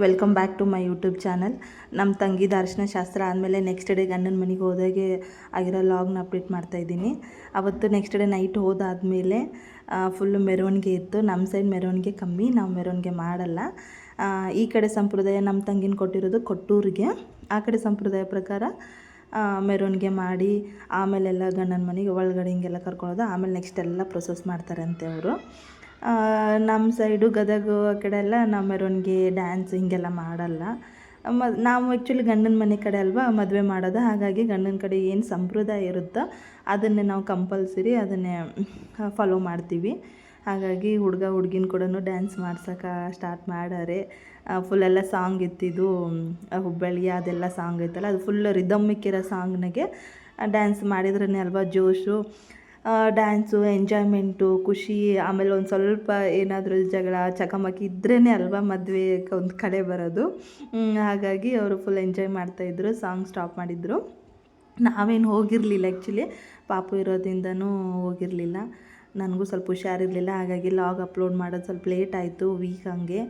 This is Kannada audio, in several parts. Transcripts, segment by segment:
Welcome back to my YouTube channel. ನಮ್ಮ ತಂಗಿದ ಅರಿಶಿನ ಶಾಸ್ತ್ರ ಆದಮೇಲೆ ನೆಕ್ಸ್ಟ್ ಡೇ ಗಂಡನ ಮನೆಗೆ ಹೋದಾಗೆ ಆಗಿರೋ ಲಾಗ್ನ ಅಪ್ಡೇಟ್ ಮಾಡ್ತಾಯಿದ್ದೀನಿ. ಅವತ್ತು ನೆಕ್ಸ್ಟ್ ಡೇ ನೈಟ್ ಹೋದಾದಮೇಲೆ ಫುಲ್ಲು ಮೆರವಣಿಗೆ ಇತ್ತು. ನಮ್ಮ ಸೈಡ್ ಮೆರವಣಿಗೆ ಕಮ್ಮಿ, ನಾವು ಮೆರವಣಿಗೆ ಮಾಡಲ್ಲ. ಈ ಕಡೆ ಸಂಪ್ರದಾಯ ನಮ್ಮ ತಂಗಿನ ಕೊಟ್ಟಿರೋದು ಕೊಟ್ಟೂರಿಗೆ. ಆ ಕಡೆ ಸಂಪ್ರದಾಯ ಪ್ರಕಾರ ಮೆರವಣಿಗೆ ಮಾಡಿ ಆಮೇಲೆಲ್ಲ ಗಂಡನ ಮನೆಗೆ ಒಳಗಡೆ ಹಿಂಗೆಲ್ಲ ಕರ್ಕೊಳ್ಳೋದು, ಆಮೇಲೆ ನೆಕ್ಸ್ಟ್ ಎಲ್ಲ ಪ್ರೊಸೆಸ್ ಮಾಡ್ತಾರಂತೆ ಅವರು. ನಮ್ಮ ಸೈಡು ಗದಗ ಆ ಕಡೆ ಎಲ್ಲ ನಾವು ಮೆರವಣಿಗೆ ಡ್ಯಾನ್ಸ್ ಹಿಂಗೆಲ್ಲ ಮಾಡಲ್ಲ. ನಾವು ಆ್ಯಕ್ಚುಲಿ ಗಂಡನ ಮನೆ ಕಡೆ ಅಲ್ವಾ ಮದುವೆ ಮಾಡೋದು, ಹಾಗಾಗಿ ಗಂಡನ ಕಡೆ ಏನು ಸಂಪ್ರದಾಯ ಇರುತ್ತೋ ಅದನ್ನೇ ನಾವು ಕಂಪಲ್ಸರಿ ಅದನ್ನೇ ಫಾಲೋ ಮಾಡ್ತೀವಿ. ಹಾಗಾಗಿ ಹುಡುಗ ಹುಡುಗಿನ ಕೂಡ ಡ್ಯಾನ್ಸ್ ಮಾಡ್ಸೋಕೆ ಸ್ಟಾರ್ಟ್ ಮಾಡಾರೆ. ಫುಲ್ಲೆಲ್ಲ ಸಾಂಗ್ ಇತ್ತಿದ್ದು ಹುಬ್ಬಳ್ಳಿ ಅದೆಲ್ಲ ಸಾಂಗ್ ಐತಲ್ಲ, ಅದು ಫುಲ್ ರಿದಮ್ಮಿಕ್ಕಿರೋ ಸಾಂಗ್ನಾಗೆ ಡ್ಯಾನ್ಸ್ ಮಾಡಿದ್ರೇ ಅಲ್ವಾ ಜೋಶು. ಡ್ಯಾನ್ಸು, ಎಂಜಾಯ್ಮೆಂಟು, ಖುಷಿ, ಆಮೇಲೆ ಒಂದು ಸ್ವಲ್ಪ ಏನಾದರೂ ಜಗಳ ಚಕಮಕಿ ಇದ್ರೇ ಅಲ್ವಾ ಮದುವೆ ಒಂದು ಕಡೆ ಬರೋದು. ಹಾಗಾಗಿ ಅವರು ಫುಲ್ ಎಂಜಾಯ್ ಮಾಡ್ತಾಯಿದ್ರು. ಸಾಂಗ್ ಸ್ಟಾಪ್ ಮಾಡಿದರು. ನಾವೇನು ಹೋಗಿರಲಿಲ್ಲ ಆ್ಯಕ್ಚುಲಿ, ಪಾಪು ಇರೋದ್ರಿಂದನೂ ಹೋಗಿರಲಿಲ್ಲ. ನನಗೂ ಸ್ವಲ್ಪ ಹುಷಾರಿರಲಿಲ್ಲ, ಹಾಗಾಗಿ ಲಾಗ್ ಅಪ್ಲೋಡ್ ಮಾಡೋದು ಸ್ವಲ್ಪ ಲೇಟ್ ಆಯಿತು. ವೀಕ್ ಹಂಗೆ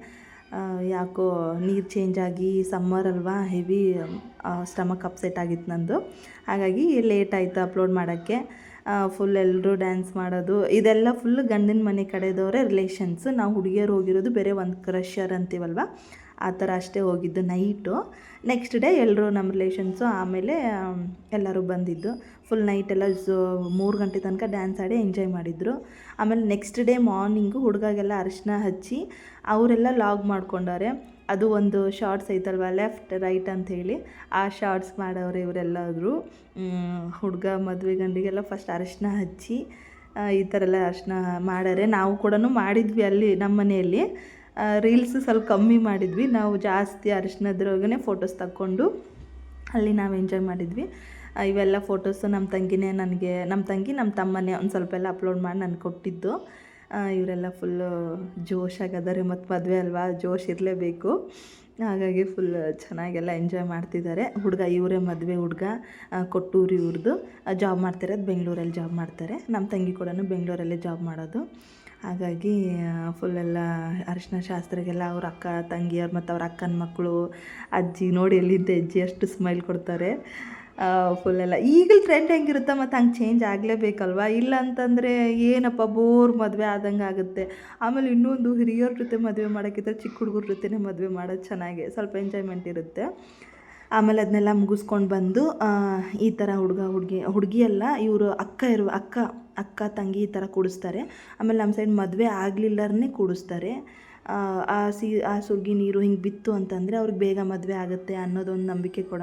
ಯಾಕೋ ನೀರು ಚೇಂಜ್ ಆಗಿ ಸಮ್ಮರ್ ಅಲ್ವಾ, ಹೆವಿ ಸ್ಟಮಕ್ ಅಪ್ಸೆಟ್ ಆಗಿತ್ತು ನಂದು. ಹಾಗಾಗಿ ಲೇಟ್ ಆಯಿತು ಅಪ್ಲೋಡ್ ಮಾಡೋಕ್ಕೆ. ಫುಲ್ ಎಲ್ಲರೂ ಡ್ಯಾನ್ಸ್ ಮಾಡೋದು ಇದೆಲ್ಲ ಫುಲ್ ಗಂಡನ ಮನೆ ಕಡೆದವರೇ ರಿಲೇಷನ್ಸು. ನಾವು ಹುಡುಗಿಯರು ಹೋಗಿರೋದು ಬೇರೆ ಒಂದು ಕ್ರಷರ್ ಅಂತೀವಲ್ವ, ಆ ಥರ ಅಷ್ಟೇ ಹೋಗಿದ್ದು ನೈಟು. ನೆಕ್ಸ್ಟ್ ಡೇ ಎಲ್ಲರೂ ನಮ್ಮ ರಿಲೇಷನ್ಸು ಆಮೇಲೆ ಎಲ್ಲರೂ ಬಂದಿದ್ದು. ಫುಲ್ ನೈಟೆಲ್ಲ 3 ಗಂಟೆ ತನಕ ಡ್ಯಾನ್ಸ್ ಆಡಿ ಎಂಜಾಯ್ ಮಾಡಿದರು. ಆಮೇಲೆ ನೆಕ್ಸ್ಟ್ ಡೇ ಮಾರ್ನಿಂಗು ಹುಡುಗಾಗೆಲ್ಲ ಅರಿಶಿನ ಹಚ್ಚಿ ಅವರೆಲ್ಲ ಲಾಗ್ ಮಾಡ್ಕೊಂಡವ್ರೆ. ಅದು ಒಂದು ಶಾರ್ಟ್ಸ್ ಐತಲ್ವ, ಲೆಫ್ಟ್ ರೈಟ್ ಅಂಥೇಳಿ, ಆ ಶಾರ್ಟ್ಸ್ ಮಾಡೋರು ಇವರೆಲ್ಲರೂ. ಹುಡುಗ ಮದುವೆ ಗಂಡಿಗೆಲ್ಲ ಫಸ್ಟ್ ಅರಿಶಿನ ಹಚ್ಚಿ ಈ ಥರ ಎಲ್ಲ ಅರಿಶಿನ ಮಾಡಾರೆ. ನಾವು ಕೂಡ ಮಾಡಿದ್ವಿ ಅಲ್ಲಿ ನಮ್ಮ ಮನೆಯಲ್ಲಿ. ರೀಲ್ಸ್ ಸ್ವಲ್ಪ ಕಮ್ಮಿ ಮಾಡಿದ್ವಿ, ನಾವು ಜಾಸ್ತಿ ಅರಿಶಿನದ್ರೊಳಗೇ ಫೋಟೋಸ್ ತಕ್ಕೊಂಡು ಅಲ್ಲಿ ನಾವು ಎಂಜಾಯ್ ಮಾಡಿದ್ವಿ. ಇವೆಲ್ಲ ಫೋಟೋಸು ನಮ್ಮ ತಂಗಿನೇ ನನಗೆ, ನಮ್ಮ ತಮ್ಮನೇ ಒಂದು ಸ್ವಲ್ಪ ಎಲ್ಲ ಅಪ್ಲೋಡ್ ಮಾಡಿ ನನಗೆ ಕೊಟ್ಟಿದ್ದು. ಇವರೆಲ್ಲ ಫುಲ್ಲು ಜೋಶಾಗದಾರೆ, ಮತ್ತು ಮದುವೆ ಅಲ್ವಾ ಜೋಶ್ ಇರಲೇಬೇಕು. ಹಾಗಾಗಿ ಫುಲ್ ಚೆನ್ನಾಗೆಲ್ಲ ಎಂಜಾಯ್ ಮಾಡ್ತಿದ್ದಾರೆ. ಹುಡುಗ ಇವರೇ ಮದುವೆ ಹುಡುಗ, ಕೊಟ್ಟೂರು ಇವ್ರದ್ದು. ಜಾಬ್ ಮಾಡ್ತಿರೋದು ಬೆಂಗಳೂರಲ್ಲಿ ಜಾಬ್ ಮಾಡ್ತಾರೆ. ನಮ್ಮ ತಂಗಿ ಕೂಡ ಬೆಂಗಳೂರಲ್ಲೇ ಜಾಬ್ ಮಾಡೋದು. ಹಾಗಾಗಿ ಫುಲ್ಲೆಲ್ಲ ಅರಿಶಿನ ಶಾಸ್ತ್ರಗೆಲ್ಲ ಅವ್ರ ಅಕ್ಕ ತಂಗಿಯವ್ರು ಮತ್ತು ಅವ್ರ ಅಕ್ಕನ ಮಕ್ಕಳು, ಅಜ್ಜಿ ನೋಡಿ ಎಲ್ಲಿಂದ ಅಜ್ಜಿ ಅಷ್ಟು ಸ್ಮೈಲ್ ಕೊಡ್ತಾರೆ. ಫುಲ್ಲೆಲ್ಲ ಈಗಲೂ ಟ್ರೆಂಡ್ ಹೆಂಗಿರುತ್ತೆ ಮತ್ತು ಹಂಗೆ ಚೇಂಜ್ ಆಗಲೇಬೇಕಲ್ವ. ಇಲ್ಲ ಅಂತಂದರೆ ಏನಪ್ಪ ಬೋರ್ ಮದುವೆ ಆದಂಗೆ ಆಗುತ್ತೆ. ಆಮೇಲೆ ಇನ್ನೊಂದು ಹಿರಿಯರ ಜೊತೆ ಮದುವೆ ಮಾಡೋಕ್ಕಿಂತ ಚಿಕ್ಕ ಹುಡುಗರ ಜೊತೆನೇ ಮದುವೆ ಮಾಡೋದು ಚೆನ್ನಾಗಿ, ಸ್ವಲ್ಪ ಎಂಜಾಯ್ಮೆಂಟ್ ಇರುತ್ತೆ. ಆಮೇಲೆ ಅದನ್ನೆಲ್ಲ ಮುಗಿಸ್ಕೊಂಡು ಬಂದು ಈ ಥರ ಹುಡುಗಿ ಎಲ್ಲ ಇವರು ಅಕ್ಕ ತಂಗಿ ಈ ಥರ ಕೂಡಿಸ್ತಾರೆ. ಆಮೇಲೆ ನಮ್ಮ ಸೈಡ್ ಮದುವೆ ಆಗಲಿಲ್ಲರನ್ನೇ ಕೂಡಿಸ್ತಾರೆ. ಆ ಸುರ್ಗಿ ನೀರು ಹಿಂಗೆ ಬಿತ್ತು ಅಂತಂದರೆ ಅವ್ರಿಗೆ ಬೇಗ ಮದುವೆ ಆಗುತ್ತೆ ಅನ್ನೋದೊಂದು ನಂಬಿಕೆ ಕೂಡ.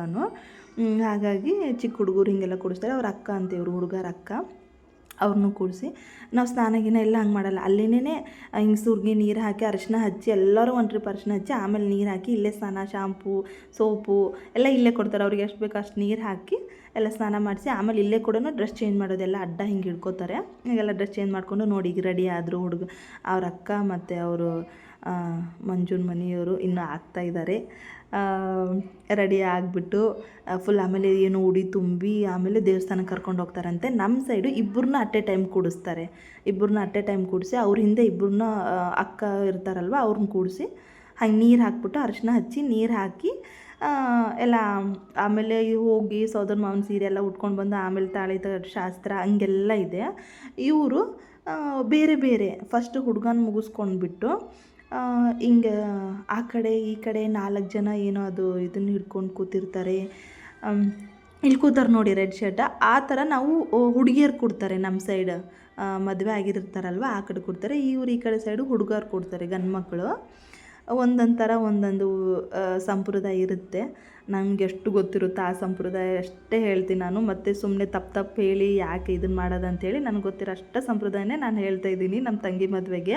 ಹಾಗಾಗಿ ಚಿಕ್ಕ ಹುಡುಗರು ಹಿಂಗೆಲ್ಲ ಕೂಡಿಸ್ತಾರೆ. ಅವ್ರ ಅಕ್ಕ ಅಂತ, ಇವರು ಹುಡುಗರ ಅಕ್ಕ, ಅವ್ರನ್ನೂ ಕೂಡಿಸಿ ನಾವು ಸ್ನಾನಗಿನ ಎಲ್ಲ ಹಂಗೆ ಮಾಡಲ್ಲ. ಅಲ್ಲೇನೇ ಹಿಂಗೆ ಸುರ್ಗಿ ನೀರು ಹಾಕಿ ಅರಿಶಿನ ಹಚ್ಚಿ ಎಲ್ಲರೂ ಒಂದು ಟ್ರಿಪ್ ಅರಿಶಿನ ಹಚ್ಚಿ ಆಮೇಲೆ ನೀರು ಹಾಕಿ ಇಲ್ಲೇ ಸ್ನಾನ, ಶಾಂಪೂ, ಸೋಪು ಎಲ್ಲ ಇಲ್ಲೇ ಕೊಡ್ತಾರೆ. ಅವ್ರಿಗೆ ಎಷ್ಟು ಬೇಕು ಅಷ್ಟು ನೀರು ಹಾಕಿ ಎಲ್ಲ ಸ್ನಾನ ಮಾಡಿಸಿ ಆಮೇಲೆ ಇಲ್ಲೇ ಕೂಡ ಡ್ರೆಸ್ ಚೇಂಜ್ ಮಾಡೋದೆಲ್ಲ ಅಡ್ಡ ಹಿಂಗೆ ಹಿಡ್ಕೋತಾರೆ. ಹೀಗೆಲ್ಲ ಡ್ರೆಸ್ ಚೇಂಜ್ ಮಾಡಿಕೊಂಡು ನೋಡಿ ಈಗ ರೆಡಿ ಆದರು ಅವ್ರ ಅಕ್ಕ ಮತ್ತು ಅವರು ಮಂಜುನ ಮನೆಯವರು ಇನ್ನೂ ಆಗ್ತಾಯಿದ್ದಾರೆ. ರೆಡಿ ಆಗಿಬಿಟ್ಟು ಫುಲ್ ಆಮೇಲೆ ಏನು ಉಡಿ ತುಂಬಿ ಆಮೇಲೆ ದೇವಸ್ಥಾನಕ್ಕೆ ಕರ್ಕೊಂಡು ಹೋಗ್ತಾರಂತೆ. ನಮ್ಮ ಸೈಡು ಇಬ್ಬರನ್ನ ಅಟ್ ಎ ಟೈಮ್ ಕೂಡಿಸ್ತಾರೆ. ಕೂಡಿಸಿ ಅವ್ರ ಹಿಂದೆ ಇಬ್ಬರನ್ನ ಅಕ್ಕ ಇರ್ತಾರಲ್ವ ಅವ್ರನ್ನ ಕೂಡಿಸಿ ಹಂಗೆ ನೀರು ಹಾಕ್ಬಿಟ್ಟು ಅರಿಶಿನ ಹಚ್ಚಿ ನೀರು ಹಾಕಿ ಎಲ್ಲ ಆಮೇಲೆ ಹೋಗಿ ಸೋದರ ಮಾವನ ಸೀರೆ ಎಲ್ಲ ಉಟ್ಕೊಂಡು ಬಂದು ಆಮೇಲೆ ತಾಳಿ ಶಾಸ್ತ್ರ ಹಂಗೆಲ್ಲ ಇದೆ. ಇವರು ಬೇರೆ ಬೇರೆ ಫಸ್ಟ್ ಹುಡುಗನ ಮುಗಿಸ್ಕೊಂಡ್ಬಿಟ್ಟು ಹಿಂಗೆ ಆ ಕಡೆ ಈ ಕಡೆ 4 ಜನ ಏನೋ ಅದು ಇದನ್ನು ಹಿಡ್ಕೊಂಡು ಕೂತಿರ್ತಾರೆ. ಇಲ್ಲಿ ಕೂತಾರೆ ನೋಡಿ ರೆಡ್ ಶರ್ಟ್, ಆ ಥರ ನಾವು ಹುಡುಗಿಯರು ಕೊಡ್ತಾರೆ. ನಮ್ಮ ಸೈಡ್ ಮದುವೆ ಆಗಿರ್ತಾರಲ್ವ ಆ ಕಡೆ ಕೊಡ್ತಾರೆ. ಇವ್ರು ಈ ಕಡೆ ಸೈಡು ಹುಡುಗರು ಕೊಡ್ತಾರೆ, ಗಂಡು ಮಕ್ಕಳು. ಒಂದೊಂದು ಸಂಪ್ರದಾಯ ಇರುತ್ತೆ. ನನಗೆ ಎಷ್ಟು ಗೊತ್ತಿರುತ್ತೋ ಆ ಸಂಪ್ರದಾಯ ಅಷ್ಟೇ ಹೇಳ್ತೀನಿ ನಾನು. ಮತ್ತು ಸುಮ್ಮನೆ ತಪ್ಪು ಹೇಳಿ ಯಾಕೆ ಇದನ್ನು ಮಾಡೋದಂತೇಳಿ ನನಗೆ ಗೊತ್ತಿರೋ ಅಷ್ಟು ಸಂಪ್ರದಾಯನೇ ನಾನು ಹೇಳ್ತಾಯಿದ್ದೀನಿ. ನಮ್ಮ ತಂಗಿ ಮದುವೆಗೆ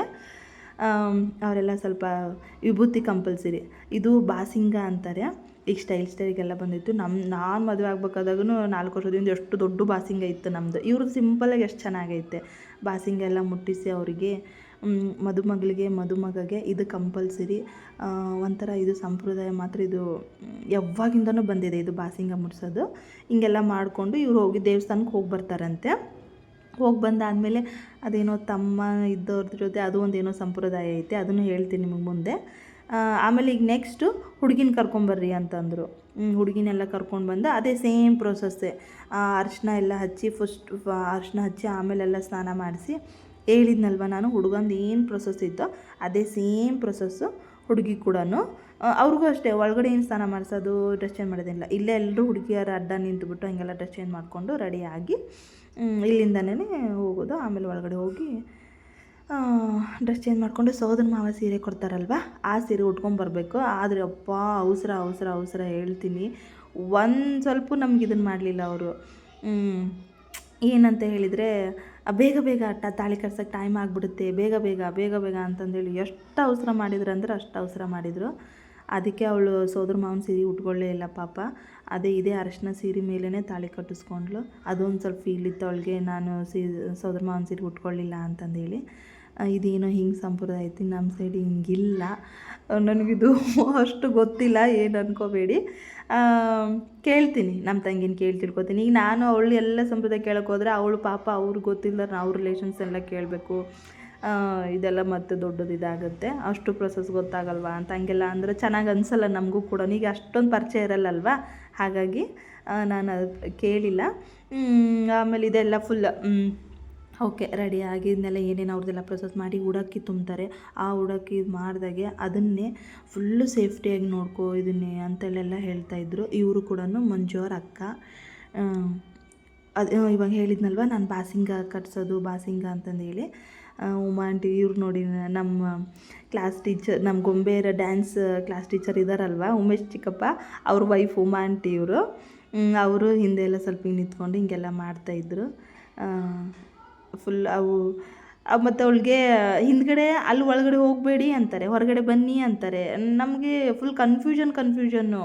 ಅವರೆಲ್ಲ ಸ್ವಲ್ಪ ವಿಭೂತಿ ಕಂಪಲ್ಸರಿ. ಇದು ಬಾಸಿಂಗ ಅಂತಾರೆ. ಈಗ ಸ್ಟೈಲ್ಗೆಲ್ಲ ಬಂದಿತ್ತು. ನಾನು ಮದುವೆ ಆಗ್ಬೇಕಾದಾಗೂ 4 ವರ್ಷದಿಂದ ಎಷ್ಟು ದೊಡ್ಡ ಬಾಸಿಂಗ ಇತ್ತು ನಮ್ಮದು. ಇವ್ರದ್ದು ಸಿಂಪಲಾಗಿ ಎಷ್ಟು ಚೆನ್ನಾಗೈತೆ. ಬಾಸಿಂಗ ಎಲ್ಲ ಮುಟ್ಟಿಸಿ ಅವರಿಗೆ ಮದುಮಗಳಿಗೆ ಮದುಮಗಗೆ ಇದು ಕಂಪಲ್ಸರಿ. ಒಂಥರ ಇದು ಸಂಪ್ರದಾಯ ಮಾತ್ರ, ಇದು ಯಾವಾಗಿಂದನೂ ಬಂದಿದೆ ಇದು ಬಾಸಿಂಗ ಮುಟ್ಸೋದು. ಹಿಂಗೆಲ್ಲ ಮಾಡಿಕೊಂಡು ಇವ್ರು ಹೋಗಿ ದೇವಸ್ಥಾನಕ್ಕೆ ಹೋಗಿ ಬರ್ತಾರಂತೆ. ಹೋಗಿ ಬಂದಾದಮೇಲೆ ಅದೇನೋ ತಮ್ಮ ಇದ್ದವ್ರ ಜೊತೆ ಅದು ಒಂದೇನೋ ಸಂಪ್ರದಾಯ ಐತೆ, ಅದನ್ನು ಹೇಳ್ತೀನಿ ನಿಮಗೆ ಮುಂದೆ. ಆಮೇಲೆ ಈಗ ನೆಕ್ಸ್ಟು ಹುಡುಗಿನ ಕರ್ಕೊಂಬರ್ರಿ ಅಂತಂದರು. ಹುಡುಗಿನೆಲ್ಲ ಕರ್ಕೊಂಡು ಬಂದು ಅದೇ ಸೇಮ್ ಪ್ರೊಸೆಸ್ಸೇ, ಅರಿಶಿನ ಎಲ್ಲ ಹಚ್ಚಿ ಅರಿಶಿನ ಹಚ್ಚಿ ಆಮೇಲೆಲ್ಲ ಸ್ನಾನ ಮಾಡಿಸಿ ಹೇಳಿದ್ನಲ್ವ ನಾನು ಹುಡುಗಂದು ಏನು ಪ್ರೊಸೆಸ್ ಇತ್ತೋ ಅದೇ ಸೇಮ್ ಪ್ರೊಸೆಸ್ಸು ಹುಡುಗಿ ಕೂಡ. ಅವ್ರಿಗೂ ಅಷ್ಟೇ ಒಳಗಡೆ ಏನು ಸ್ನಾನ ಮಾಡಿಸೋದು, ಡ್ರೆಸ್ ಚೇಂಜ್ ಮಾಡೋದಿಲ್ಲ. ಇಲ್ಲೇ ಎಲ್ಲರೂ ಹುಡುಗಿಯರ ಅಡ್ಡ ನಿಂತುಬಿಟ್ಟು ಹಂಗೆಲ್ಲ ಡ್ರೆಸ್ ಚೇಂಜ್ ಮಾಡಿಕೊಂಡು ರೆಡಿಯಾಗಿ ಇಲ್ಲಿಂದನೇ ಹೋಗೋದು. ಆಮೇಲೆ ಒಳಗಡೆ ಹೋಗಿ ಡ್ರೆಸ್ ಚೇಂಜ್ ಮಾಡಿಕೊಂಡು ಸೋದರ ಮಾವ ಸೀರೆ ಕೊಡ್ತಾರಲ್ವ ಆ ಸೀರೆ ಉಟ್ಕೊಂಬರ್ಬೇಕು. ಆದರೆ ಅಪ್ಪ ಅವಸರ ಹೇಳ್ತೀನಿ, ಒಂದು ಸ್ವಲ್ಪ ನಮ್ಗೆ ಇದನ್ನು ಮಾಡಲಿಲ್ಲ ಅವರು. ಏನಂತ ಹೇಳಿದರೆ ಬೇಗ ತಾಳಿ ಕಟ್ಸೋಕ್ಕೆ ಟೈಮ್ ಆಗಿಬಿಡುತ್ತೆ, ಬೇಗ ಅಂತಂದೇಳಿ ಎಷ್ಟು ಅವಸರ ಮಾಡಿದ್ರು ಅಂದ್ರೆ ಅಷ್ಟು ಅವಸರ ಮಾಡಿದರು. ಅದಕ್ಕೆ ಅವಳು ಸೋದರ ಮಾವನ ಸೀರೆ ಉಟ್ಕೊಳ್ಳೇ ಇಲ್ಲ ಪಾಪ. ಇದೇ ಅರಿಶಿನ ಸೀರೆ ಮೇಲೇ ತಾಳಿ ಕಟ್ಟಿಸ್ಕೊಂಡ್ಳು. ಅದೊಂದು ಸ್ವಲ್ಪ ಫೀಲ್ ಇತ್ತು ಅವಳಿಗೆ, ನಾನು ಸೋದರ ಮಾವನ ಸೀರೆ ಉಟ್ಕೊಳ್ಳಿಲ್ಲ ಅಂತಂದೇಳಿ. ಇದೇನೋ ಹಿಂಗೆ ಸಂಪ್ರದಾಯ ಐತಿ, ನಮ್ಮ ಸೈಡ್ ಹಿಂಗಿಲ್ಲ. ನನಗಿದು ಅಷ್ಟು ಗೊತ್ತಿಲ್ಲ, ಏನು ಅನ್ಕೋಬೇಡಿ. ಕೇಳ್ತೀನಿ, ನಮ್ಮ ತಂಗಿನ ಕೇಳಿ ತಿಳ್ಕೊತೀನಿ. ಈಗ ನಾನು ಅವಳು ಎಲ್ಲ ಸಂಪ್ರದಾಯ ಕೇಳೋಕೆ ಹೋದರೆ ಅವಳು ಪಾಪ ಅವ್ರಿಗೆ ಗೊತ್ತಿಲ್ಲ, ಅವ್ರ ರಿಲೇಷನ್ಸ್ ಎಲ್ಲ ಕೇಳಬೇಕು, ಇದೆಲ್ಲ ಮತ್ತೆ ದೊಡ್ಡದು ಇದಾಗುತ್ತೆ. ಅಷ್ಟು ಪ್ರೊಸೆಸ್ ಗೊತ್ತಾಗಲ್ವಾ ಅಂತ ಹಂಗೆಲ್ಲ ಅಂದರೆ ಚೆನ್ನಾಗಿ ಅನಿಸಲ್ಲ ನಮಗೂ ಕೂಡ. ಈಗ ಅಷ್ಟೊಂದು ಪರಿಚಯ ಇರಲ್ಲಲ್ವ, ಹಾಗಾಗಿ ನಾನು ಅದು ಕೇಳಿಲ್ಲ. ಆಮೇಲೆ ಇದೆಲ್ಲ ಫುಲ್ ಓಕೆ ರೆಡಿ ಆಗಿದ್ನೆಲ್ಲ ಏನೇನು ಅವ್ರದ್ದೆಲ್ಲ ಪ್ರೊಸೆಸ್ ಮಾಡಿ ಉಡಕ್ಕಿ ತುಂಬ್ತಾರೆ. ಆ ಉಡಕ್ಕಿ ಮಾಡಿದಾಗೆ ಅದನ್ನೇ ಫುಲ್ಲು ಸೇಫ್ಟಿಯಾಗಿ ನೋಡ್ಕೋ ಇದನ್ನೇ ಅಂತೆಲ್ಲ ಹೇಳ್ತಾಯಿದ್ರು. ಇವರು ಕೂಡ ಮಂಜು ಅವ್ರ ಅಕ್ಕ. ಅದು ಇವಾಗ ಹೇಳಿದ್ನಲ್ವ ನಾನು ಬಾಸಿಂಗ ಕಟ್ಸೋದು ಅಂತಂದೇಳಿ. ಉಮಾ ಆಂಟಿ ಇವ್ರು ನೋಡಿ ನಮ್ಮ ಕ್ಲಾಸ್ ಟೀಚರ್, ನಮ್ಮ ಗೊಂಬೆಯರ ಡ್ಯಾನ್ಸ್ ಕ್ಲಾಸ್ ಟೀಚರ್ ಇದ್ದಾರಲ್ವ ಉಮೇಶ್ ಚಿಕ್ಕಪ್ಪ, ಅವ್ರ ವೈಫ್ ಉಮಾ ಆಂಟಿ ಇವರು. ಅವರು ಹಿಂದೆ ಎಲ್ಲ ಸ್ವಲ್ಪ ಹಿಂಗೆ ನಿಂತ್ಕೊಂಡು ಹಿಂಗೆಲ್ಲ ಮಾಡ್ತಾಯಿದ್ರು. ಫುಲ್ ಮತ್ತು ಅವಳಿಗೆ ಹಿಂದ್ಗಡೆ ಅಲ್ಲಿ ಒಳಗಡೆ ಹೋಗಬೇಡಿ ಅಂತಾರೆ, ಹೊರಗಡೆ ಬನ್ನಿ ಅಂತಾರೆ. ನಮಗೆ ಫುಲ್ ಕನ್ಫ್ಯೂಷನ್ನು.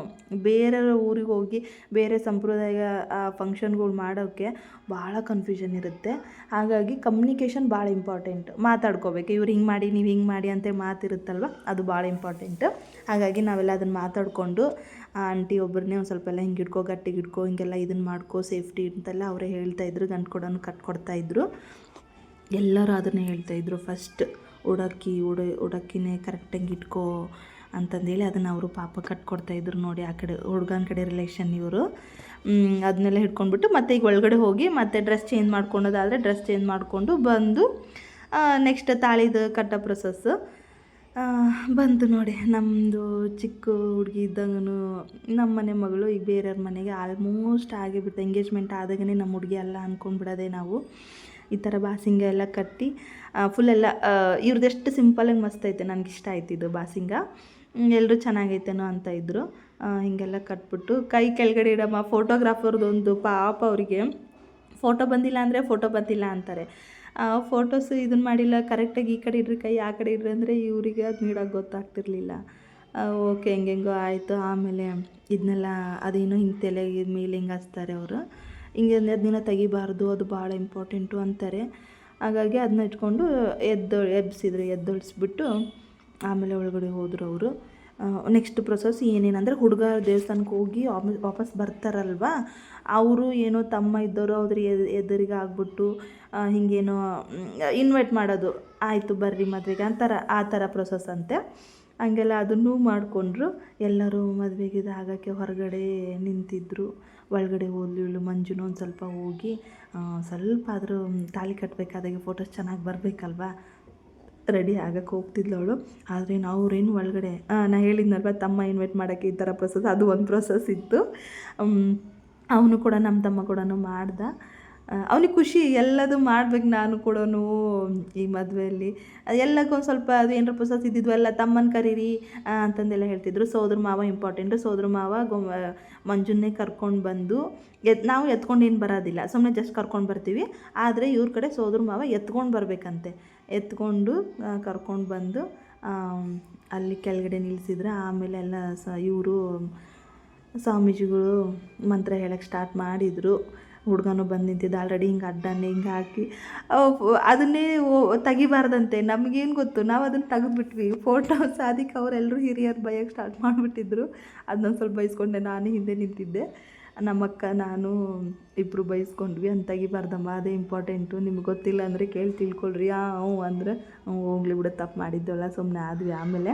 ಬೇರೆ ಊರಿಗೆ ಹೋಗಿ ಬೇರೆ ಸಂಪ್ರದಾಯ ಫಂಕ್ಷನ್ಗಳು ಮಾಡೋಕ್ಕೆ ಭಾಳ ಕನ್ಫ್ಯೂಷನ್ ಇರುತ್ತೆ. ಹಾಗಾಗಿ ಕಮ್ಯುನಿಕೇಷನ್ ಭಾಳ ಇಂಪಾರ್ಟೆಂಟ್. ಮಾತಾಡ್ಕೋಬೇಕು, ಇವ್ರು ಹಿಂಗೆ ಮಾಡಿ ನೀವು ಹಿಂಗೆ ಮಾಡಿ ಅಂತೇಳಿ ಮಾತಿರುತ್ತಲ್ವ, ಅದು ಭಾಳ ಇಂಪಾರ್ಟೆಂಟು. ಹಾಗಾಗಿ ನಾವೆಲ್ಲ ಅದನ್ನು ಮಾತಾಡಿಕೊಂಡು ಆಂಟಿ ಒಬ್ಬರನ್ನೇ ಒಂದು ಸ್ವಲ್ಪ ಎಲ್ಲ ಹಿಂಗೆ ಗಟ್ಟಿಗೆ ಇಟ್ಕೋ ಹಿಂಗೆಲ್ಲ ಇದನ್ನು ಮಾಡ್ಕೋ ಸೇಫ್ಟಿ ಅಂತೆಲ್ಲ ಅವರೇ ಹೇಳ್ತಾಯಿದ್ರು. ಗಂಟು ಕೊಡೋನು ಕಟ್ಕೊಡ್ತಾಯಿದ್ರು. ಎಲ್ಲರೂ ಅದನ್ನೇ ಹೇಳ್ತಾಯಿದ್ರು. ಫಸ್ಟ್ ಉಡಕ್ಕಿನೇ ಕರೆಕ್ಟಾಗಿ ಇಟ್ಕೋ ಅಂತಂದೇಳಿ ಅದನ್ನು ಅವರು ಪಾಪ ಕಟ್ಕೊಡ್ತಾಯಿದ್ರು. ನೋಡಿ ಆ ಕಡೆ ಹುಡುಗನ ಕಡೆ ರಿಲೇಷನ್ ಇವರು. ಅದನ್ನೆಲ್ಲ ಹಿಡ್ಕೊಂಡ್ಬಿಟ್ಟು ಮತ್ತೆ ಈಗ ಒಳಗಡೆ ಹೋಗಿ ಮತ್ತೆ ಡ್ರೆಸ್ ಚೇಂಜ್ ಮಾಡ್ಕೊಳೋದಾದರೆ ಡ್ರೆಸ್ ಚೇಂಜ್ ಮಾಡಿಕೊಂಡು ಬಂದು ನೆಕ್ಸ್ಟ್ ತಾಳಿದು ಕಟ್ಟೋ ಪ್ರೊಸೆಸ್ಸು ಬಂತು ನೋಡಿ. ನಮ್ಮದು ಚಿಕ್ಕ ಹುಡುಗಿ ಇದ್ದಂಗೂ ನಮ್ಮ ಮನೆ ಮಗಳು ಈಗ ಬೇರೆಯವ್ರ ಮನೆಗೆ ಆಲ್ಮೋಸ್ಟ್ ಆಗಿಬಿಟ್ಟು ಎಂಗೇಜ್ಮೆಂಟ್ ಆದಾಗೇ ನಮ್ಮ ಹುಡುಗಿ ಅಲ್ಲ ಅಂದ್ಕೊಂಡ್ಬಿಡೋದೆ ನಾವು. ಈ ಥರ ಬಾಸಿಂಗ ಎಲ್ಲ ಕಟ್ಟಿ ಫುಲ್ಲೆಲ್ಲ ಇವ್ರದ್ದೆಷ್ಟು ಸಿಂಪಲಾಗಿ ಮಸ್ತ್ ಐತೆ, ನನಗೆ ಇಷ್ಟ ಆಯ್ತಿದ್ದು ಬಾಸಿಂಗ. ಎಲ್ಲರೂ ಚೆನ್ನಾಗೈತೇನೋ ಅಂತ ಇದ್ದರು. ಹೀಗೆಲ್ಲ ಕಟ್ಬಿಟ್ಟು ಕೈ ಕೆಳಗಡೆ ಇಡಮ್ಮ. ಫೋಟೋಗ್ರಾಫರ್ದೊಂದು ಪಾಪ ಅವರಿಗೆ ಫೋಟೋ ಬಂದಿಲ್ಲ ಅಂದರೆ ಫೋಟೋ ಬಂದಿಲ್ಲ ಅಂತಾರೆ. ಫೋಟೋಸ್ ಇದನ್ನು ಮಾಡಿಲ್ಲ, ಕರೆಕ್ಟಾಗಿ ಈ ಕಡೆ ಇಡ್ರಿ ಕೈ ಆ ಕಡೆ ಇಡ್ರಿ ಅಂದರೆ ಇವರಿಗೆ ಅದು ನೀಡೋಕೆ ಗೊತ್ತಾಗ್ತಿರ್ಲಿಲ್ಲ. ಓಕೆ ಹೆಂಗೆಂಗೋ ಆಯಿತು. ಆಮೇಲೆ ಇದನ್ನೆಲ್ಲ ಅದೇನೋ ಹಿಂಗೆ ತಲೆಗೆ ಮೇಲೆ ಹಿಂಗೆ ಹಚ್ತಾರೆ ಅವರು. ಹಿಂಗೆ ಅದನ್ನ ತೆಗಿಬಾರ್ದು, ಅದು ಭಾಳ ಇಂಪಾರ್ಟೆಂಟು ಅಂತಾರೆ. ಹಾಗಾಗಿ ಅದನ್ನ ಇಟ್ಕೊಂಡು ಎದ್ದೊಳಿಸ್ಬಿಟ್ಟು ಆಮೇಲೆ ಒಳಗಡೆ ಹೋದರು ಅವರು. ನೆಕ್ಸ್ಟ್ ಪ್ರೊಸೆಸ್ ಏನೇನಂದರೆ ಹುಡುಗ ದೇವಸ್ಥಾನಕ್ಕೆ ಹೋಗಿ ವಾಪಸ್ ಬರ್ತಾರಲ್ವ, ಅವರು ಏನೋ ತಮ್ಮ ಇದ್ದವರು ಅವ್ರ ಎದುರಿಗೆ ಆಗ್ಬಿಟ್ಟು ಹಿಂಗೇನೋ ಇನ್ವೈಟ್ ಮಾಡೋದು, ಆಯಿತು ಬರ್ರಿ ಮದುವೆಗೆ ಆ ಥರ ಪ್ರೊಸೆಸ್ ಅಂತೆ. ಹಂಗೆಲ್ಲ ಅದನ್ನೂ ಮಾಡಿಕೊಂಡ್ರು. ಎಲ್ಲರೂ ಮದುವೆಗೆ ಆಗೋಕ್ಕೆ ಹೊರಗಡೆ ನಿಂತಿದ್ದರು. ಒಳಗಡೆ ಹೋದ್ಲು ಇವಳು ಮಂಜುನೂ ಒಂದು ಸ್ವಲ್ಪ ಹೋಗಿ ಸ್ವಲ್ಪ ಆದರೂ ತಾಳಿ ಕಟ್ಟಬೇಕಾದಾಗೆ ಫೋಟೋಸ್ ಚೆನ್ನಾಗಿ ಬರಬೇಕಲ್ವ, ರೆಡಿ ಆಗಕ್ಕೆ ಹೋಗ್ತಿದ್ಲು ಅವಳು. ಆದರೆ ಅವ್ರೇನು ಒಳಗಡೆ ನಾನು ಹೇಳಿದ್ನಲ್ವ ತಮ್ಮ ಇನ್ವೈಟ್ ಮಾಡೋಕ್ಕೆ ಈ ಥರ ಪ್ರೊಸೆಸ್, ಅದು ಒಂದು ಪ್ರೊಸೆಸ್ ಇತ್ತು. ಅವನು ಕೂಡ ನಮ್ಮ ತಮ್ಮ ಕೂಡ ಮಾಡ್ದ. ಅವನಿಗೆ ಖುಷಿ ಎಲ್ಲದು ಮಾಡ್ಬೇಕು ನಾನು ಕೂಡ ಈ ಮದುವೆಯಲ್ಲಿ. ಎಲ್ಲಕ್ಕೊಂದು ಸ್ವಲ್ಪ ಅದು ಏನಾರ ಪ್ರೊಸೆಸ್ ಇದ್ದಿದ್ವು ಎಲ್ಲ ತಮ್ಮನ ಕರೀರಿ ಅಂತಂದೆಲ್ಲ ಹೇಳ್ತಿದ್ರು. ಸೋದರ ಮಾವ ಇಂಪಾರ್ಟೆಂಟು. ಸೋದರ ಮಾವ ಮಂಜುನ್ನೇ ಕರ್ಕೊಂಡು ಬಂದು ನಾವು ಎತ್ಕೊಂಡು ಏನು ಬರೋದಿಲ್ಲ, ಸುಮ್ಮನೆ ಜಸ್ಟ್ ಕರ್ಕೊಂಡು ಬರ್ತೀವಿ. ಆದರೆ ಇವ್ರ ಕಡೆ ಸೋದರ ಮಾವ ಎತ್ಕೊಂಡು ಬರಬೇಕಂತೆ. ಎತ್ಕೊಂಡು ಕರ್ಕೊಂಡು ಬಂದು ಅಲ್ಲಿ ಕೆಳಗಡೆ ನಿಲ್ಲಿಸಿದ್ರೆ ಆಮೇಲೆ ಎಲ್ಲ ಇವರು ಸ್ವಾಮೀಜಿಗಳು ಮಂತ್ರ ಹೇಳೋಕ್ಕೆ ಸ್ಟಾರ್ಟ್ ಮಾಡಿದರು. ಹುಡುಗನೂ ಬಂದು ನಿಂತಿದ್ದ ಆಲ್ರೆಡಿ ಹಿಂಗೆ ಅಡ್ಡನ್ನೇ ಹಿಂಗೆ ಹಾಕಿ ಅದನ್ನೇ ತೆಗಿಬಾರ್ದಂತೆ. ನಮಗೇನು ಗೊತ್ತು, ನಾವು ಅದನ್ನು ತೆಗೆದ್ಬಿಟ್ವಿ ಫೋಟೋಸ್. ಅದಕ್ಕೆ ಅವರೆಲ್ಲರೂ ಹಿರಿಯರು ಬೈಯೋಕ್ಕೆ ಸ್ಟಾರ್ಟ್ ಮಾಡಿಬಿಟ್ಟಿದ್ರು. ಅದನ್ನೊಂದು ಸ್ವಲ್ಪ ಬೈಸ್ಕೊಂಡೆ, ನಾನು ಹಿಂದೆ ನಿಂತಿದ್ದೆ, ನಮ್ಮಕ್ಕ ನಾನು ಇಬ್ಬರು ಬೈಸ್ಕೊಂಡ್ವಿ. ಅಂತ ತೆಗಿಬಾರ್ದಮ್ಮ, ಅದೇ ಇಂಪಾರ್ಟೆಂಟು, ನಿಮ್ಗೆ ಗೊತ್ತಿಲ್ಲ ಅಂದರೆ ಕೇಳಿ ತಿಳ್ಕೊಳ್ರಿ. ಹ್ಞೂ ಅಂದರೆ ಹೋಗ್ಲಿ ಬಿಡು, ತಪ್ಪು ಮಾಡಿದ್ದೆವಲ್ಲ ಸುಮ್ಮನೆ ಆದ್ವಿ. ಆಮೇಲೆ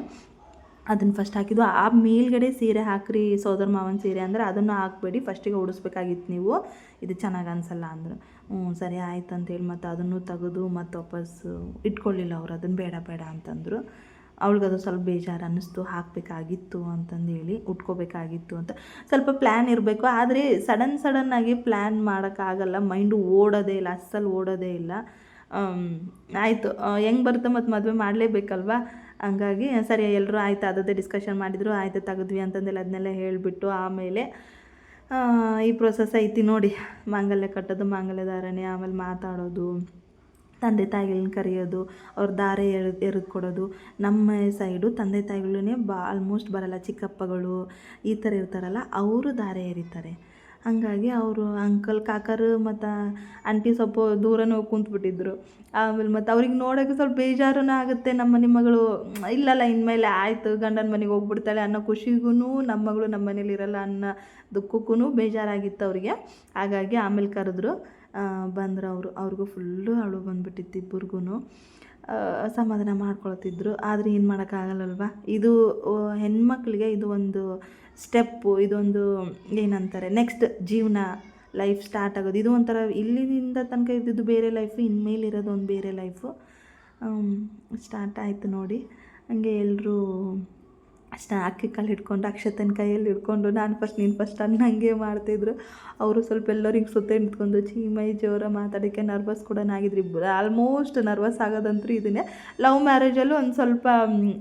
ಅದನ್ನು ಫಸ್ಟ್ ಹಾಕಿದ್ದು. ಆ ಮೇಲ್ಗಡೆ ಸೀರೆ ಹಾಕ್ರಿ ಸೋದರ ಮಾವನ ಸೀರೆ ಅಂದರೆ ಅದನ್ನು ಹಾಕಬೇಡಿ, ಫಸ್ಟಿಗೆ ಉಡಿಸ್ಬೇಕಾಗಿತ್ತು ನೀವು, ಇದು ಚೆನ್ನಾಗಿ ಅನಿಸಲ್ಲ ಅಂದರು. ಸರಿ ಆಯ್ತು ಅಂತೇಳಿ ಮತ್ತು ಅದನ್ನು ತೆಗೆದು ಮತ್ತು ವಾಪಸ್ಸು ಇಟ್ಕೊಳ್ಳಿಲ್ಲ ಅವ್ರು, ಅದನ್ನು ಬೇಡ ಬೇಡ ಅಂತಂದರು. ಅವಳಿಗದು ಸ್ವಲ್ಪ ಬೇಜಾರು ಅನ್ನಿಸ್ತು, ಹಾಕಬೇಕಾಗಿತ್ತು ಅಂತಂದೇಳಿ, ಉಟ್ಕೋಬೇಕಾಗಿತ್ತು ಅಂತ. ಸ್ವಲ್ಪ ಪ್ಲ್ಯಾನ್ ಇರಬೇಕು, ಆದರೆ ಸಡನ್ನಾಗಿ ಪ್ಲ್ಯಾನ್ ಮಾಡೋಕ್ಕಾಗಲ್ಲ, ಮೈಂಡು ಓಡೋದೇ ಇಲ್ಲ, ಅಸ್ಸಲು ಓಡೋದೇ ಇಲ್ಲ. ಆಯಿತು, ಹೆಂಗೆ ಬರುತ್ತೆ ಮತ್ತು ಮದುವೆ ಮಾಡಲೇಬೇಕಲ್ವ, ಹಂಗಾಗಿ ಸರಿ ಎಲ್ಲರೂ ಆಯಿತು ಅದದೇ ಡಿಸ್ಕಷನ್ ಮಾಡಿದರು, ಆಯಿತು ತೆಗೆದ್ವಿ ಅಂತಂದೇಳಿ ಅದನ್ನೆಲ್ಲ ಹೇಳಿಬಿಟ್ಟು ಆಮೇಲೆ ಈ ಪ್ರೊಸೆಸ್ ಐತಿ ನೋಡಿ, ಮಾಂಗಲ್ಯ ಕಟ್ಟೋದು, ಮಾಂಗಲ್ಯ ಧಾರಣೆ, ಆಮೇಲೆ ಮಾತಾಡೋದು, ತಂದೆ ತಾಯಿಗಳನ್ನ ಕರೆಯೋದು, ಅವ್ರ ದಾರೆ ಎರೆದು ಕೊಡೋದು. ನಮ್ಮ ಸೈಡು ತಂದೆ ತಾಯಿಗಳೇ ಆಲ್ಮೋಸ್ಟ್ ಬರಲ್ಲ, ಚಿಕ್ಕಪ್ಪಗಳು ಈ ಥರ ಇರ್ತಾರಲ್ಲ, ಅವರು ದಾರೆ ಎರಿತಾರೆ. ಹಾಗಾಗಿ ಅವರು ಅಂಕಲ್ ಕಾಕರು ಮತ್ತು ಆಂಟಿ ಸ್ವಲ್ಪ ದೂರನೇ ಹೋಗಿ ಕುಂತ್ಬಿಟ್ಟಿದ್ರು. ಆಮೇಲೆ ಮತ್ತು ಅವ್ರಿಗೆ ನೋಡೋಕ್ಕೆ ಸ್ವಲ್ಪ ಬೇಜಾರೂ ಆಗುತ್ತೆ, ನಮ್ಮ ಮನೆ ಮಗಳು ಇಲ್ಲಲ್ಲ ಇನ್ಮೇಲೆ ಆಯಿತು ಗಂಡನ ಮನೆಗೆ ಹೋಗ್ಬಿಡ್ತಾಳೆ ಅನ್ನೋ ಖುಷಿಗೂ ನಮ್ಮ ಮಗಳು ನಮ್ಮ ಮನೇಲಿ ಇರಲ್ಲ ಅನ್ನೋ ದುಃಖಕ್ಕೂ ಬೇಜಾರಾಗಿತ್ತು ಅವ್ರಿಗೆ. ಹಾಗಾಗಿ ಆಮೇಲೆ ಕರೆದ್ರು, ಬಂದರು ಅವ್ರಿಗೂ ಫುಲ್ಲು ಅಳು ಬಂದುಬಿಟ್ಟಿತ್ತು ಇಬ್ಬರಿಗೂ. ಸಮಾಧಾನ ಮಾಡ್ಕೊಳ್ತಿದ್ರು, ಆದರೆ ಏನು ಮಾಡೋಕ್ಕಾಗಲ್ಲಲ್ವ, ಇದು ಹೆಣ್ಮಕ್ಳಿಗೆ ಇದು ಒಂದು ಸ್ಟೆಪ್ಪು, ಇದೊಂದು ಏನಂತಾರೆ ನೆಕ್ಸ್ಟ್ ಜೀವನ ಲೈಫ್ ಸ್ಟಾರ್ಟ್ ಆಗೋದು. ಇದು ಒಂಥರ ಇಲ್ಲಿಂದ ತನಕ ಇದ್ದಿದ್ದು ಬೇರೆ ಲೈಫು, ಇನ್ಮೇಲೆ ಇರೋದು ಒಂದು ಬೇರೆ ಲೈಫು ಸ್ಟಾರ್ಟ್ ಆಯಿತು ನೋಡಿ. ಹಂಗೆ ಎಲ್ಲರೂ ಅಕ್ಕಿ ಕಾಲು ಹಿಡ್ಕೊಂಡು ಅಕ್ಷತನ ಕೈಯಲ್ಲಿ ಹಿಡ್ಕೊಂಡು ನಾನು ಫಸ್ಟ್ ನೀನು ಫಸ್ಟ್ ಅನ್ನಂಗೆ ಮಾಡ್ತಿದ್ರು. ಅವರು ಸ್ವಲ್ಪ ಎಲ್ಲರಿಗೆ ಸುತ್ತ ನಿಂತ್ಕೊಂಡು ಚೀಮೈ ಜೋರ ಮಾತಾಡೋಕ್ಕೆ ನರ್ವಸ್ ಕೂಡ ಆಗಿದ್ರು ಇಬ್ಬರು. ಆಲ್ಮೋಸ್ಟ್ ನರ್ವಸ್ ಆಗೋದಂತೂ ಇದನ್ನೇ. ಲವ್ ಮ್ಯಾರೇಜಲ್ಲೂ ಒಂದು ಸ್ವಲ್ಪ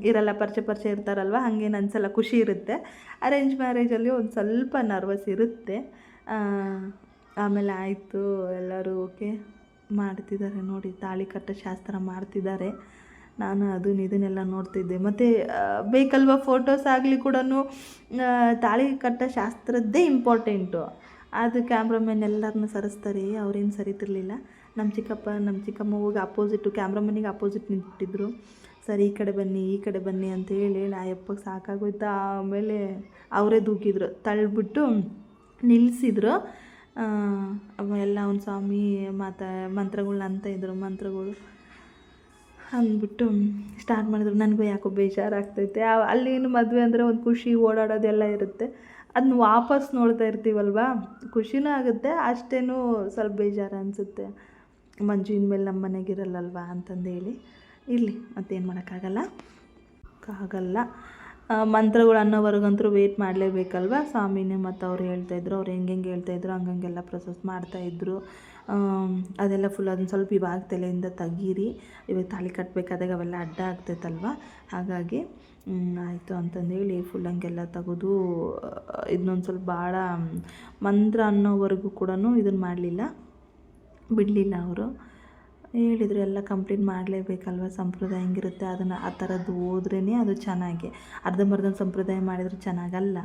ಇರಲ್ಲ, ಪರಿಚಯ ಇರ್ತಾರಲ್ವ, ಹಾಗೇನು ಅನ್ಸಲ್ಲ, ಖುಷಿ ಇರುತ್ತೆ. ಅರೇಂಜ್ ಮ್ಯಾರೇಜಲ್ಲಿ ಒಂದು ಸ್ವಲ್ಪ ನರ್ವಸ್ ಇರುತ್ತೆ. ಆಮೇಲೆ ಆಯಿತು, ಎಲ್ಲರೂ ಓಕೆ ಮಾಡ್ತಿದ್ದಾರೆ ನೋಡಿ, ತಾಳಿ ಕಟ್ಟೋ ಶಾಸ್ತ್ರ ಮಾಡ್ತಿದ್ದಾರೆ. ನಾನು ಇದನ್ನೆಲ್ಲ ನೋಡ್ತಿದ್ದೆ. ಮತ್ತು ಬೇಕಲ್ವ ಫೋಟೋಸ್ ಆಗಲಿ ಕೂಡ ತಾಳಿ ಕಟ್ಟೋ ಶಾಸ್ತ್ರದ್ದೇ ಇಂಪಾರ್ಟೆಂಟು. ಅದು ಕ್ಯಾಮ್ರಾಮನ್ ಎಲ್ಲರನ್ನೂ ಸರಿಸ್ತಾರೆ, ಅವ್ರೇನು ಸರಿತಿರ್ಲಿಲ್ಲ. ನಮ್ಮ ಚಿಕ್ಕಮ್ಮ ಹೋಗಿ ಅಪೋಸಿಟ್ಟು ಕ್ಯಾಮ್ರಾಮನ್ನಿಗೆ ಅಪೋಸಿಟ್ ನಿಂತಿದ್ರು. ಸರಿ ಈ ಕಡೆ ಬನ್ನಿ ಅಂತೇಳಿ ಆ ಯಪ್ಪಗೆ ಸಾಕಾಗೋಯ್ತು. ಆಮೇಲೆ ಅವರೇ ದೂಕಿದ್ರು, ತಳ್ಳಿಬಿಟ್ಟು ನಿಲ್ಲಿಸಿದ್ರು. ಎಲ್ಲ ಒಂದು ಸ್ವಾಮಿ ಮಂತ್ರಗಳನ್ನ ಅಂತ ಇದ್ರು, ಮಂತ್ರಗಳು ಅಂದ್ಬಿಟ್ಟು ಸ್ಟಾರ್ಟ್ ಮಾಡಿದ್ರು. ನನಗೂ ಯಾಕೋ ಬೇಜಾರಾಗ್ತೈತೆ. ಅಲ್ಲೇನು ಮದುವೆ ಅಂದರೆ ಒಂದು ಖುಷಿ, ಓಡಾಡೋದೆಲ್ಲ ಇರುತ್ತೆ, ಅದನ್ನ ವಾಪಸ್ ನೋಡ್ತಾ ಇರ್ತೀವಲ್ವ, ಖುಷಿನೂ ಆಗುತ್ತೆ, ಅಷ್ಟೇನೂ ಸ್ವಲ್ಪ ಬೇಜಾರು ಅನಿಸುತ್ತೆ. ಮಂಜು ಇನ್ಮೇಲೆ ನಮ್ಮ ಮನೆಗಿರಲ್ಲಲ್ವ ಅಂತಂದೇಳಿ, ಇರಲಿ ಮತ್ತೇನು ಮಾಡೋಕ್ಕಾಗಲ್ಲ. ಮಂತ್ರಗಳು ಅನ್ನೋವರೆಗಂತೂ ವೆಯ್ಟ್ ಮಾಡಲೇಬೇಕಲ್ವ. ಸ್ವಾಮಿನೇ ಮತ್ತು ಅವ್ರು ಹೇಳ್ತಾಯಿದ್ರು, ಅವ್ರು ಹೆಂಗೆ ಹೇಳ್ತಾಯಿದ್ರು ಹಂಗೆಲ್ಲ ಪ್ರೊಸೆಸ್ ಮಾಡ್ತಾಯಿದ್ರು. ಅದೆಲ್ಲ ಫುಲ್ ಅದನ್ನ ಸ್ವಲ್ಪ ಇವಾಗ ತಲೆಯಿಂದ ತೆಗೀರಿ, ಇವಾಗ ತಾಳಿ ಕಟ್ಟಬೇಕಾದಾಗ ಅವೆಲ್ಲ ಅಡ್ಡ ಆಗ್ತೈತಲ್ವ, ಹಾಗಾಗಿ ಆಯಿತು ಅಂತಂದೇಳಿ ಫುಲ್ ಹಂಗೆಲ್ಲ ತೆಗೆದು ಇದನ್ನೊಂದು ಸ್ವಲ್ಪ ಭಾಳ ಮಂತ್ರ ಅನ್ನೋವರೆಗೂ ಕೂಡ ಇದನ್ನು ಮಾಡಲಿಲ್ಲ, ಬಿಡಲಿಲ್ಲ. ಅವರು ಹೇಳಿದರು ಎಲ್ಲ ಕಂಪ್ಲೀಟ್ ಮಾಡಲೇಬೇಕಲ್ವ, ಸಂಪ್ರದಾಯ ಹೆಂಗಿರುತ್ತೆ ಅದನ್ನು ಆ ಥರದ್ದು ಹೋದ್ರೇ ಅದು ಚೆನ್ನಾಗಿ. ಅರ್ಧಂಬರ್ಧ ಸಂಪ್ರದಾಯ ಮಾಡಿದ್ರೆ ಚೆನ್ನಾಗಲ್ಲ.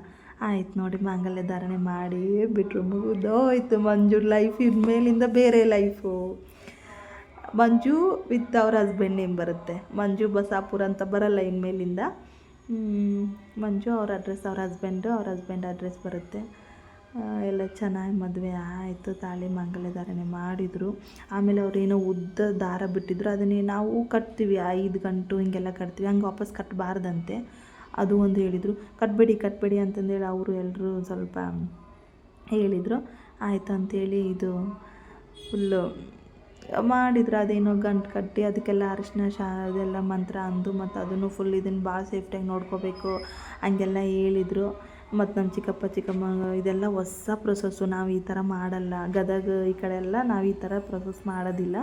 ಆಯ್ತು ನೋಡಿ, ಮಾಂಗಲ್ಯ ಧಾರಣೆ ಮಾಡಿ ಬಿಟ್ಟರು, ಮುಗಿದೋಯ್ತು ಮಂಜು ಲೈಫ್. ಇನ್ಮೇಲಿಂದ ಬೇರೆ ಲೈಫು. ಮಂಜು ವಿತ್ ಅವ್ರ ಹಸ್ಬೆಂಡ್ ನೇಮ್ ಬರುತ್ತೆ, ಮಂಜು ಬಸಾಪುರ ಅಂತ ಬರಲ್ಲ ಇನ್ಮೇಲಿಂದ. ಮಂಜು ಅವ್ರ ಅಡ್ರೆಸ್, ಅವ್ರ ಹಸ್ಬೆಂಡ್ ಅಡ್ರೆಸ್ ಬರುತ್ತೆ. ಎಲ್ಲ ಚೆನ್ನಾಗಿ ಮದುವೆ ಆಯಿತು, ತಾಳಿ ಮಾಂಗಲ್ಯ ಧಾರಣೆ ಮಾಡಿದರು. ಆಮೇಲೆ ಅವ್ರೇನೋ ಉದ್ದ ದಾರ ಬಿಟ್ಟಿದ್ರು, ಅದನ್ನೇ ನಾವು ಕಟ್ತೀವಿ 5 ಗಂಟು ಹಿಂಗೆಲ್ಲ ಕಟ್ತೀವಿ, ಹಂಗೆ ವಾಪಸ್ ಕಟ್ಟಬಾರ್ದಂತೆ. ಅದು ಒಂದು ಹೇಳಿದರು, ಕಟ್ಟಬೇಡಿ ಅಂತಂದೇಳಿ ಅವರು ಎಲ್ಲರೂ ಸ್ವಲ್ಪ ಹೇಳಿದರು. ಆಯಿತು ಅಂಥೇಳಿ ಇದು ಫುಲ್ಲು ಮಾಡಿದ್ರು. ಅದೇನೋ ಗಂಟು ಕಟ್ಟಿ ಅದಕ್ಕೆಲ್ಲ ಅರಿಶಿನ ಅದೆಲ್ಲ ಮಂತ್ರ ಅಂದು ಮತ್ತು ಅದನ್ನು ಫುಲ್ ಇದನ್ನು ಭಾಳ ಸೇಫ್ಟಿಯಾಗಿ ನೋಡ್ಕೋಬೇಕು ಹಂಗೆಲ್ಲ ಹೇಳಿದರು. ಮತ್ತು ನಮ್ಮ ಚಿಕ್ಕಮ್ಮ ಇದೆಲ್ಲ ಹೊಸ ಪ್ರೊಸೆಸ್ಸು, ನಾವು ಈ ಥರ ಮಾಡಲ್ಲ, ಗದಗ ಈ ಕಡೆ ಎಲ್ಲ ನಾವು ಈ ಥರ ಪ್ರೊಸೆಸ್ ಮಾಡೋದಿಲ್ಲ.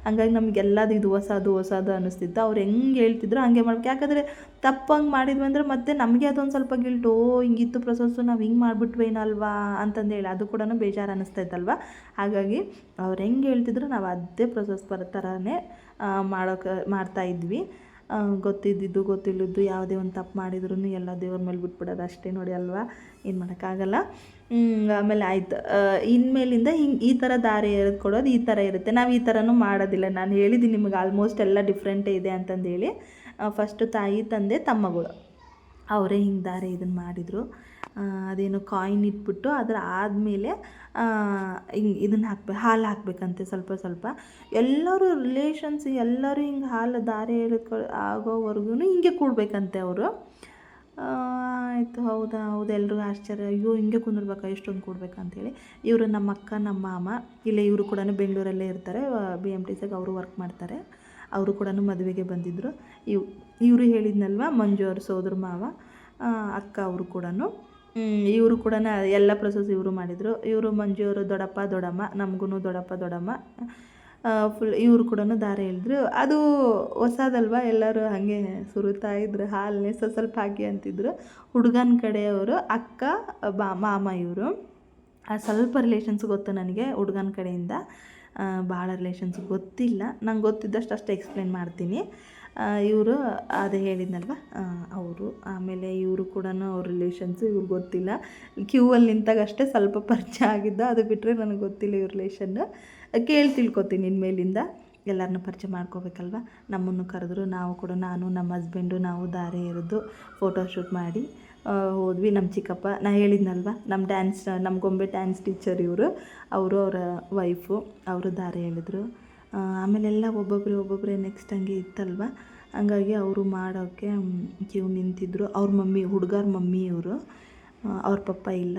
ಹಂಗಾಗಿ ನಮಗೆಲ್ಲದು ಇದು ಹೊಸದು ಅನ್ನಿಸ್ತಿತ್ತು. ಅವ್ರು ಹೆಂಗೆ ಹೇಳ್ತಿದ್ರು ಹಂಗೆ ಮಾಡ್ಬೇಕು. ಯಾಕಂದರೆ ತಪ್ಪಂಗೆ ಮಾಡಿದ್ವಿ ಅಂದರೆ ಮತ್ತೆ ನಮಗೆ ಅದೊಂದು ಸ್ವಲ್ಪ ಗಿಲ್ಟು, ಹಿಂಗಿತ್ತು ಪ್ರೊಸೆಸ್ಸು, ನಾವು ಹಿಂಗೆ ಮಾಡಿಬಿಟ್ವೇನಲ್ವಾ ಅಂತಂದೇಳಿ ಅದು ಕೂಡ ಬೇಜಾರು ಅನ್ನಿಸ್ತೈತಲ್ವ. ಹಾಗಾಗಿ ಅವ್ರು ಹೆಂಗೆ ಹೇಳ್ತಿದ್ರು ನಾವು ಅದೇ ಪ್ರೊಸೆಸ್ ಬರೋ ಥರನೇ ಮಾಡ್ತಾಯಿದ್ವಿ. ಗೊತ್ತಿಲ್ಲದ್ದು ಯಾವುದೇ ಒಂದು ತಪ್ಪು ಮಾಡಿದ್ರು ಎಲ್ಲ ದೇವ್ರ ಮೇಲೆ ಬಿಟ್ಬಿಡೋದು ಅಷ್ಟೇ ನೋಡಿ ಅಲ್ವಾ, ಏನು ಮಾಡೋಕ್ಕಾಗಲ್ಲ. ಆಮೇಲೆ ಆಯ್ತು, ಇನ್ಮೇಲಿಂದ ಈ ಥರ ದಾರಿ ಎರೆದು ಕೊಡೋದು ಈ ಥರ ಇರುತ್ತೆ, ನಾವು ಈ ಥರನೂ ಮಾಡೋದಿಲ್ಲ. ನಾನು ಹೇಳಿದ್ದೀನಿ ನಿಮಗೆ ಆಲ್ಮೋಸ್ಟ್ ಎಲ್ಲ ಡಿಫ್ರೆಂಟೇ ಇದೆ ಅಂತಂದೇಳಿ. ಫಸ್ಟು ತಾಯಿ ತಂದೆ ತಮ್ಮಗಳು ಅವರೇ ಹಿಂಗೆ ದಾರೆ ಇದನ್ನು ಮಾಡಿದರು. ಅದೇನು ಕಾಯಿನ್ ಇಟ್ಬಿಟ್ಟು ಅದರ ಆದಮೇಲೆ ಹಿಂಗೆ ಇದನ್ನು ಹಾಲು ಹಾಕಬೇಕಂತೆ ಸ್ವಲ್ಪ. ಎಲ್ಲರೂ ರಿಲೇಷನ್ಸ್ ಎಲ್ಲರೂ ಹಿಂಗೆ ಹಾಲು ದಾರೆ ಎಳೆದು ಆಗೋವರೆಗೂ ಹಿಂಗೆ ಕೂಡಬೇಕಂತೆ ಅವರು. ಆಯಿತು ಹೌದಾ ಹೌದು ಎಲ್ರಿಗೂ ಆಶ್ಚರ್ಯ, ಅಯ್ಯೋ ಹಿಂಗೆ ಕುಂದಿರ್ಬೇಕಾ ಎಷ್ಟೊಂದು ಕೊಡ್ಬೇಕಾ ಅಂತೇಳಿ. ಇವರು ನಮ್ಮ ಅಕ್ಕ ನಮ್ಮ ಮಾಮ ಇಲ್ಲೇ, ಇವರು ಕೂಡ ಬೆಂಗಳೂರಲ್ಲೇ ಇರ್ತಾರೆ, BMTCಗೆ ಅವರು ವರ್ಕ್ ಮಾಡ್ತಾರೆ. ಅವರು ಕೂಡ ಮದುವೆಗೆ ಬಂದಿದ್ದರು. ಇವರು ಹೇಳಿದ್ನಲ್ವ ಮಂಜು ಅವ್ರ ಸೋದರ ಮಾವ, ಅಕ್ಕ ಅವರು ಕೂಡ ಇವರು ಕೂಡ ಎಲ್ಲ ಪ್ರೊಸೆಸ್ ಇವರು ಮಾಡಿದರು. ಇವರು ಮಂಜು ಅವರು ದೊಡ್ಡಪ್ಪ ದೊಡ್ಡಮ್ಮ, ನಮಗೂ ದೊಡ್ಡಪ್ಪ ದೊಡ್ಡಮ್ಮ, ಫುಲ್ ಇವರು ಕೂಡ ದಾರೆ ಹೇಳಿದ್ರು. ಅದು ಹೊಸದಲ್ವ, ಎಲ್ಲರೂ ಹಾಗೆ ಸುರಿತಾ ಇದ್ರು, ಹಾಲನ್ನೇ ಸ್ವಲ್ಪ ಹಾಕಿ ಅಂತಿದ್ರು. ಹುಡುಗನ ಕಡೆಯವರು ಅಕ್ಕ ಮಾಮ ಇವರು. ಸ್ವಲ್ಪ ರಿಲೇಷನ್ಸ್ ಗೊತ್ತು ನನಗೆ ಹುಡುಗನ ಕಡೆಯಿಂದ, ಭಾಳ ರಿಲೇಷನ್ಸ್ ಗೊತ್ತಿಲ್ಲ. ನಂಗೆ ಗೊತ್ತಿದ್ದಷ್ಟು ಅಷ್ಟು ಎಕ್ಸ್ಪ್ಲೇನ್ ಮಾಡ್ತೀನಿ. ಇವರು ಅದೇ ಹೇಳಿದ್ನಲ್ವ ಅವರು. ಆಮೇಲೆ ಇವರು ಕೂಡ ಅವ್ರ ರಿಲೇಷನ್ಸು ಇವ್ರಿಗೆ ಗೊತ್ತಿಲ್ಲ. ಕ್ಯೂವಲ್ಲಿ ನಿಂತಾಗ ಅಷ್ಟೇ ಸ್ವಲ್ಪ ಪರಿಚಯ ಆಗಿದ್ದ, ಅದು ಬಿಟ್ಟರೆ ನನಗೆ ಗೊತ್ತಿಲ್ಲ ಇವ್ರ ರಿಲೇಷನ್ನು. ಕೇಳಿ ತಿಳ್ಕೊತೀನಿ ಇನ್ಮೇಲಿಂದ. ಎಲ್ಲರನ್ನೂ ಪರಿಚಯ ಮಾಡ್ಕೋಬೇಕಲ್ವ. ನಮ್ಮನ್ನು ಕರೆದ್ರು, ನಾವು ಕೂಡ ನಾನು ನಮ್ಮ ಹಸ್ಬೆಂಡು ನಾವು ದಾರೆ ಎರೆದು ಫೋಟೋಶೂಟ್ ಮಾಡಿ ಹೋದ್ವಿ. ನಮ್ಮ ಚಿಕ್ಕಪ್ಪ, ನಾನು ಹೇಳಿದ್ನಲ್ವ ನಮ್ಮ ಗೊಂಬೆ ಡ್ಯಾನ್ಸ್ ಟೀಚರ್ ಇವರು, ಅವರು ಅವರ ವೈಫು, ಅವರು ದಾರೆ ಹೇಳಿದ್ರು. ಆಮೇಲೆಲ್ಲ ಒಬ್ಬೊಬ್ಬರೇ ನೆಕ್ಸ್ಟ್ ಹಂಗೆ ಇತ್ತಲ್ವ, ಹಂಗಾಗಿ ಅವರು ಮಾಡೋಕ್ಕೆ ಕ್ಯೂ ನಿಂತಿದ್ರು. ಅವ್ರ ಮಮ್ಮಿ, ಹುಡುಗರ ಮಮ್ಮಿ ಇವರು, ಅವ್ರ ಪಪ್ಪ ಇಲ್ಲ,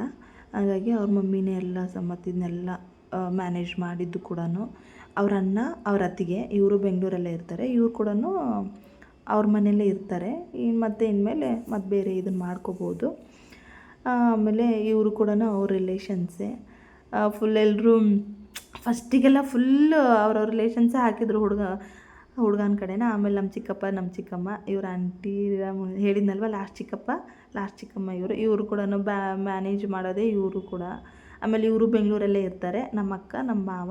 ಹಾಗಾಗಿ ಅವ್ರ ಮಮ್ಮಿನೇ ಎಲ್ಲ ಇದನ್ನೆಲ್ಲ ಮ್ಯಾನೇಜ್ ಮಾಡಿದ್ದು ಕೂಡ. ಅವ್ರ ಅಣ್ಣ ಅವ್ರ ಅತ್ತಿಗೆ ಇವರು ಬೆಂಗಳೂರಲ್ಲೇ ಇರ್ತಾರೆ, ಇವ್ರು ಕೂಡ ಅವ್ರ ಮನೆಯಲ್ಲೇ ಇರ್ತಾರೆ. ಮತ್ತು ಇನ್ಮೇಲೆ ಮತ್ತು ಬೇರೆ ಇದನ್ನು ಮಾಡ್ಕೋಬೋದು. ಆಮೇಲೆ ಇವರು ಕೂಡ ಅವ್ರ ರಿಲೇಷನ್ಸೇ ಫುಲ್. ಎಲ್ಲರೂ ಫಸ್ಟಿಗೆಲ್ಲ ಫುಲ್ಲು ಅವ್ರವ್ರ ರಿಲೇಷನ್ಸೇ ಹಾಕಿದ್ರು ಹುಡುಗನ ಕಡೆನ. ಆಮೇಲೆ ನಮ್ಮ ಚಿಕ್ಕಪ್ಪ ನಮ್ಮ ಚಿಕ್ಕಮ್ಮ, ಇವ್ರ ಆಂಟಿ ಹೇಳಿದ್ನಲ್ವ ಲಾಸ್ಟ್ ಚಿಕ್ಕಮ್ಮ ಇವರು ಕೂಡ ಮ್ಯಾನೇಜ್ ಮಾಡೋದೇ ಇವರು ಕೂಡ. ಆಮೇಲೆ ಇವರು ಬೆಂಗಳೂರಲ್ಲೇ ಇರ್ತಾರೆ, ನಮ್ಮ ಅಕ್ಕ ನಮ್ಮ ಮಾವ.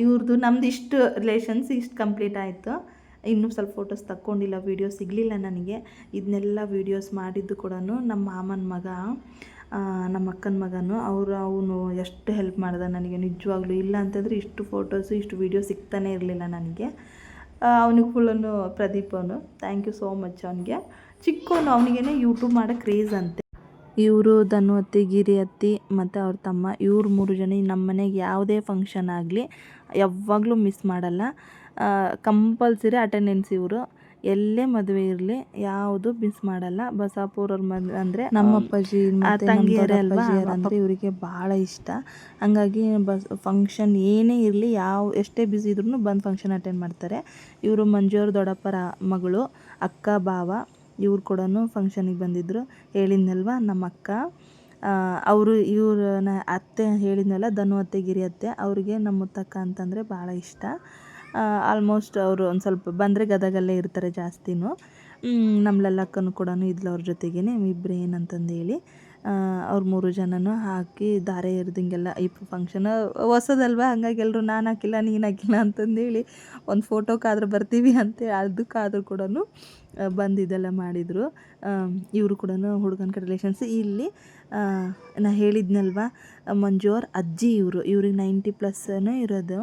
ಇವ್ರದ್ದು ನಮ್ದು ಇಷ್ಟು ರಿಲೇಷನ್ಸ್ ಇಷ್ಟು ಕಂಪ್ಲೀಟ್ ಆಯಿತು. ಇನ್ನೂ ಸ್ವಲ್ಪ ಫೋಟೋಸ್ ತಕ್ಕೊಂಡಿಲ್ಲ, ವೀಡಿಯೋ ಸಿಗಲಿಲ್ಲ ನನಗೆ. ಇದನ್ನೆಲ್ಲ ವೀಡಿಯೋಸ್ ಮಾಡಿದ್ದು ಕೂಡ ನಮ್ಮ ಮಾಮನ ಮಗ, ನಮ್ಮ ಅಕ್ಕನ ಮಗನೂ. ಅವನು ಎಷ್ಟು ಹೆಲ್ಪ್ ಮಾಡ್ದೆ ನನಗೆ ನಿಜವಾಗ್ಲೂ. ಇಲ್ಲ ಅಂತಂದರೆ ಇಷ್ಟು ಫೋಟೋಸು ಇಷ್ಟು ವೀಡಿಯೋ ಸಿಗ್ತಾನೆ ಇರಲಿಲ್ಲ ನನಗೆ. ಅವನಿಗೆ ಫುಲ್ಲನ್ನು ಪ್ರದೀಪ್ ಅವನು, ಥ್ಯಾಂಕ್ ಯು ಸೋ ಮಚ್. ಅವನಿಗೆ ಚಿಕ್ಕವನು, ಅವನಿಗೇನೆ ಯೂಟ್ಯೂಬ್ ಮಾಡೋ ಕ್ರೇಜ್ ಅಂತೆ. ಇವರು ಧನು ಅತ್ತಿ, ಗಿರಿ ಅತ್ತಿ ಮತ್ತು ಅವ್ರ ತಮ್ಮ, ಇವ್ರು 3 ಜನ ನಮ್ಮ ಮನೆಗೆ ಯಾವುದೇ ಫಂಕ್ಷನ್ ಆಗಲಿ ಯಾವಾಗಲೂ ಮಿಸ್ ಮಾಡಲ್ಲ. Compulsory attendance. ಇವರು ಎಲ್ಲೇ ಮದುವೆ ಇರಲಿ ಯಾವುದು ಮಿಸ್ ಮಾಡಲ್ಲ. ಬಸಾಪುರವ್ರ ಮದುವೆ ಅಂದರೆ ನಮ್ಮ ಅಪ್ಪಾಜಿ ತಂಗಿಯರೇ ಅಲ್ವಾ, ಅಂದರೆ ಇವರಿಗೆ ಭಾಳ ಇಷ್ಟ. ಹಂಗಾಗಿ ಫಂಕ್ಷನ್ ಏನೇ ಇರಲಿ, ಎಷ್ಟೇ ಬ್ಯುಸಿ ಇದ್ರೂ ಬಂದು ಫಂಕ್ಷನ್ ಅಟೆಂಡ್ ಮಾಡ್ತಾರೆ. ಇವರು ಮಂಜುವ್ರ ದೊಡ್ಡಪ್ಪರ ಮಗಳು, ಅಕ್ಕ ಬಾವ, ಇವ್ರು ಕೂಡ ಫಂಕ್ಷನಿಗೆ ಬಂದಿದ್ದರು. ಹೇಳಿದ್ನಲ್ವ ನಮ್ಮ ಅಕ್ಕ, ಇವ್ರನ್ನ ಅತ್ತೆ ಹೇಳಿದ್ನಲ್ಲ, ಧನು ಅತ್ತೆ ಗಿರಿ ಅತ್ತೆ, ಅವ್ರಿಗೆ ನಮ್ಮ ಮುತ್ತಕ್ಕ ಅಂತಂದರೆ ಭಾಳ ಇಷ್ಟ. ಆಲ್ಮೋಸ್ಟ್ ಅವರು ಒಂದು ಸ್ವಲ್ಪ ಬಂದರೆ ಗದಗಲ್ಲೇ ಇರ್ತಾರೆ ಜಾಸ್ತಿನೂ. ನಮ್ಮ ಲಲ್ಲಕ್ಕನೂ ಕೂಡ ಇದ್ಲು ಅವ್ರ ಜೊತೆಗೇ, ಇಬ್ಬರು ಏನಂತಂದೇಳಿ. ಅವ್ರು 3 ಜನನೂ ಹಾಕಿ ದಾರೆ ಎರೆದಿಂಗೆಲ್ಲ ಈ ಫಂಕ್ಷನ್ ಹೊಸದಲ್ವ, ಹಂಗಾಗಿ ಎಲ್ಲರೂ ನಾನು ಹಾಕಿಲ್ಲ ನೀನು ಹಾಕಿಲ್ಲ ಅಂತಂದೇಳಿ ಒಂದು ಫೋಟೋಕ್ಕಾದ್ರೂ ಬರ್ತೀವಿ ಅಂತೇಳಿ ಅದಕ್ಕಾದ್ರೂ ಕೂಡ ಬಂದಿದ್ದೆಲ್ಲ ಮಾಡಿದರು. ಇವರು ಕೂಡ ಹುಡುಗನ ಕಡೆ ರಿಲೇಷನ್ಸ್. ಇಲ್ಲಿ ನಾನು ಹೇಳಿದ್ನಲ್ವ ಮಂಜು ಅವ್ರ ಅಜ್ಜಿ, ಇವ್ರಿಗೆ 90+ ಇರೋದು.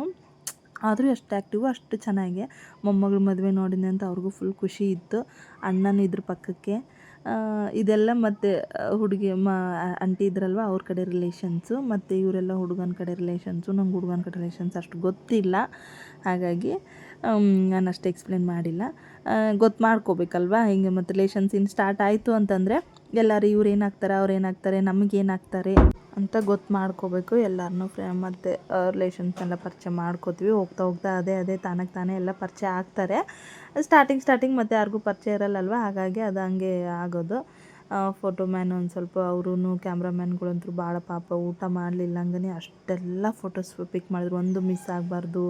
ಆದರೂ ಎಷ್ಟು ಆ್ಯಕ್ಟಿವು, ಅಷ್ಟು ಚೆನ್ನಾಗಿ ಮೊಮ್ಮಗಳು ಮದುವೆ ನೋಡಿದೆ ಅಂತ ಅವ್ರಿಗೂ ಫುಲ್ ಖುಷಿ ಇತ್ತು. ಅಣ್ಣನೂ ಇದ್ರ ಪಕ್ಕಕ್ಕೆ. ಇದೆಲ್ಲ ಮತ್ತು ಹುಡುಗಿ ಆಂಟಿ ಇದ್ರಲ್ವ, ಅವ್ರ ಕಡೆ ರಿಲೇಷನ್ಸು, ಮತ್ತು ಇವರೆಲ್ಲ ಹುಡುಗನ ಕಡೆ ರಿಲೇಷನ್ಸು. ನಂಗೆ ಹುಡುಗನ ಕಡೆ ರಿಲೇಷನ್ಸ್ ಅಷ್ಟು ಗೊತ್ತಿಲ್ಲ, ಹಾಗಾಗಿ ನಾನು ಅಷ್ಟು ಎಕ್ಸ್ಪ್ಲೇನ್ ಮಾಡಿಲ್ಲ. ಗೊತ್ತು ಮಾಡ್ಕೋಬೇಕಲ್ವ ಹಿಂಗೆ. ಮತ್ತು ರಿಲೇಷನ್ಸ್ ಇನ್ನು ಸ್ಟಾರ್ಟ್ ಆಯಿತು ಅಂತಂದರೆ ಎಲ್ಲರೂ ಇವ್ರು ಏನಾಗ್ತಾರೆ ಅವ್ರು ಏನಾಗ್ತಾರೆ ನಮಗೇನಾಗ್ತಾರೆ ಅಂತ ಗೊತ್ತು ಮಾಡ್ಕೋಬೇಕು. ಎಲ್ಲರನ್ನೂ ಮತ್ತು ರಿಲೇಷನ್ಸ್ನೆಲ್ಲ ಪರಿಚಯ ಮಾಡ್ಕೋತೀವಿ. ಹೋಗ್ತಾ ಅದೇ ತಾನೇ ಎಲ್ಲ ಪರಿಚಯ ಆಗ್ತಾರೆ. ಸ್ಟಾರ್ಟಿಂಗ್ ಮತ್ತು ಯಾರಿಗೂ ಪರಿಚಯ ಇರಲ್ಲಲ್ವ, ಹಾಗಾಗಿ ಅದು ಹಂಗೆ ಆಗೋದು. ಫೋಟೋ ಮ್ಯಾನ್ ಒಂದು ಸ್ವಲ್ಪ, ಅವರು ಕ್ಯಾಮ್ರಾಮ್ಯಾನ್ಗಳಂತೂ ಭಾಳ ಪಾಪ ಊಟ ಮಾಡಲಿಲ್ಲ, ಹಂಗೇ ಅಷ್ಟೆಲ್ಲ ಫೋಟೋಸ್ ಪಿಕ್ ಮಾಡಿದ್ರು. ಒಂದು ಮಿಸ್ ಆಗಬಾರ್ದು.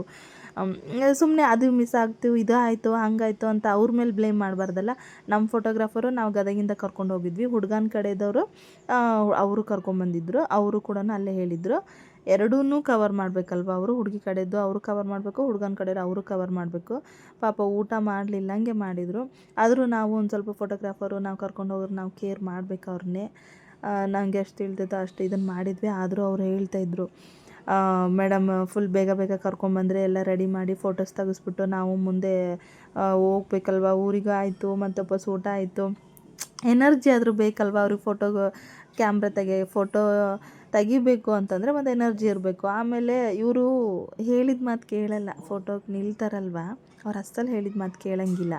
ಸುಮ್ಮನೆ ಅದು ಮಿಸ್ ಆಗ್ತೀವಿ, ಇದು ಆಯಿತು ಹಂಗಾಯಿತು ಅಂತ ಅವ್ರ ಮೇಲೆ ಬ್ಲೇಮ್ ಮಾಡಬಾರ್ದಲ್ಲ. ನಮ್ಮ ಫೋಟೋಗ್ರಾಫರು ನಾವು ಗದಗಿಂದ ಕರ್ಕೊಂಡು ಹೋಗಿದ್ವಿ. ಹುಡುಗನ ಕಡೆದವರು ಅವರು ಕರ್ಕೊಂಬಂದಿದ್ರು. ಅವರು ಕೂಡ ಅಲ್ಲೇ ಹೇಳಿದರು, ಎರಡೂ ಕವರ್ ಮಾಡಬೇಕಲ್ವ. ಅವರು ಹುಡುಗಿ ಕಡೆದ್ದು ಅವರು ಕವರ್ ಮಾಡಬೇಕು, ಹುಡುಗನ ಕಡೆಯವ್ರು ಅವರು ಕವರ್ ಮಾಡಬೇಕು. ಪಾಪ ಊಟ ಮಾಡಲಿಲ್ಲ, ಹಂಗೆ ಮಾಡಿದರು. ಆದರೂ ನಾವು ಒಂದು ಸ್ವಲ್ಪ ಫೋಟೋಗ್ರಾಫರು ನಾವು ಕರ್ಕೊಂಡು ಹೋಗೋರು, ನಾವು ಕೇರ್ ಮಾಡಬೇಕು ಅವ್ರನ್ನೇ. ನನಗೆ ಎಷ್ಟು ತಿಳಿದೈತೋ ಅಷ್ಟು ಇದನ್ನು ಮಾಡಿದ್ವಿ. ಆದರೂ ಅವ್ರು ಹೇಳ್ತಾಯಿದ್ರು, ಮೇಡಮ್ ಫುಲ್ ಬೇಗ ಕರ್ಕೊಂಬಂದರೆ ಎಲ್ಲ ರೆಡಿ ಮಾಡಿ ಫೋಟೋಸ್ ತೆಗೆಸ್ಬಿಟ್ಟು ನಾವು ಮುಂದೆ ಹೋಗ್ಬೇಕಲ್ವ ಊರಿಗೆ. ಆಯಿತು ಮತ್ತು ವಾಪಸ್ ಊಟ ಆಯಿತು, ಎನರ್ಜಿ ಆದರೂ ಬೇಕಲ್ವ ಅವ್ರಿಗೆ. ಕ್ಯಾಮ್ರಾ ಫೋಟೋ ತೆಗಿಬೇಕು ಅಂತಂದರೆ ಒಂದು ಎನರ್ಜಿ ಇರಬೇಕು. ಆಮೇಲೆ ಇವರು ಹೇಳಿದ ಮಾತು ಕೇಳಲ್ಲ, ಫೋಟೋಗೆ ನಿಲ್ತಾರಲ್ವ, ಅವ್ರು ಅಸ್ಸಲು ಹೇಳಿದ ಮಾತು ಕೇಳಂಗಿಲ್ಲ.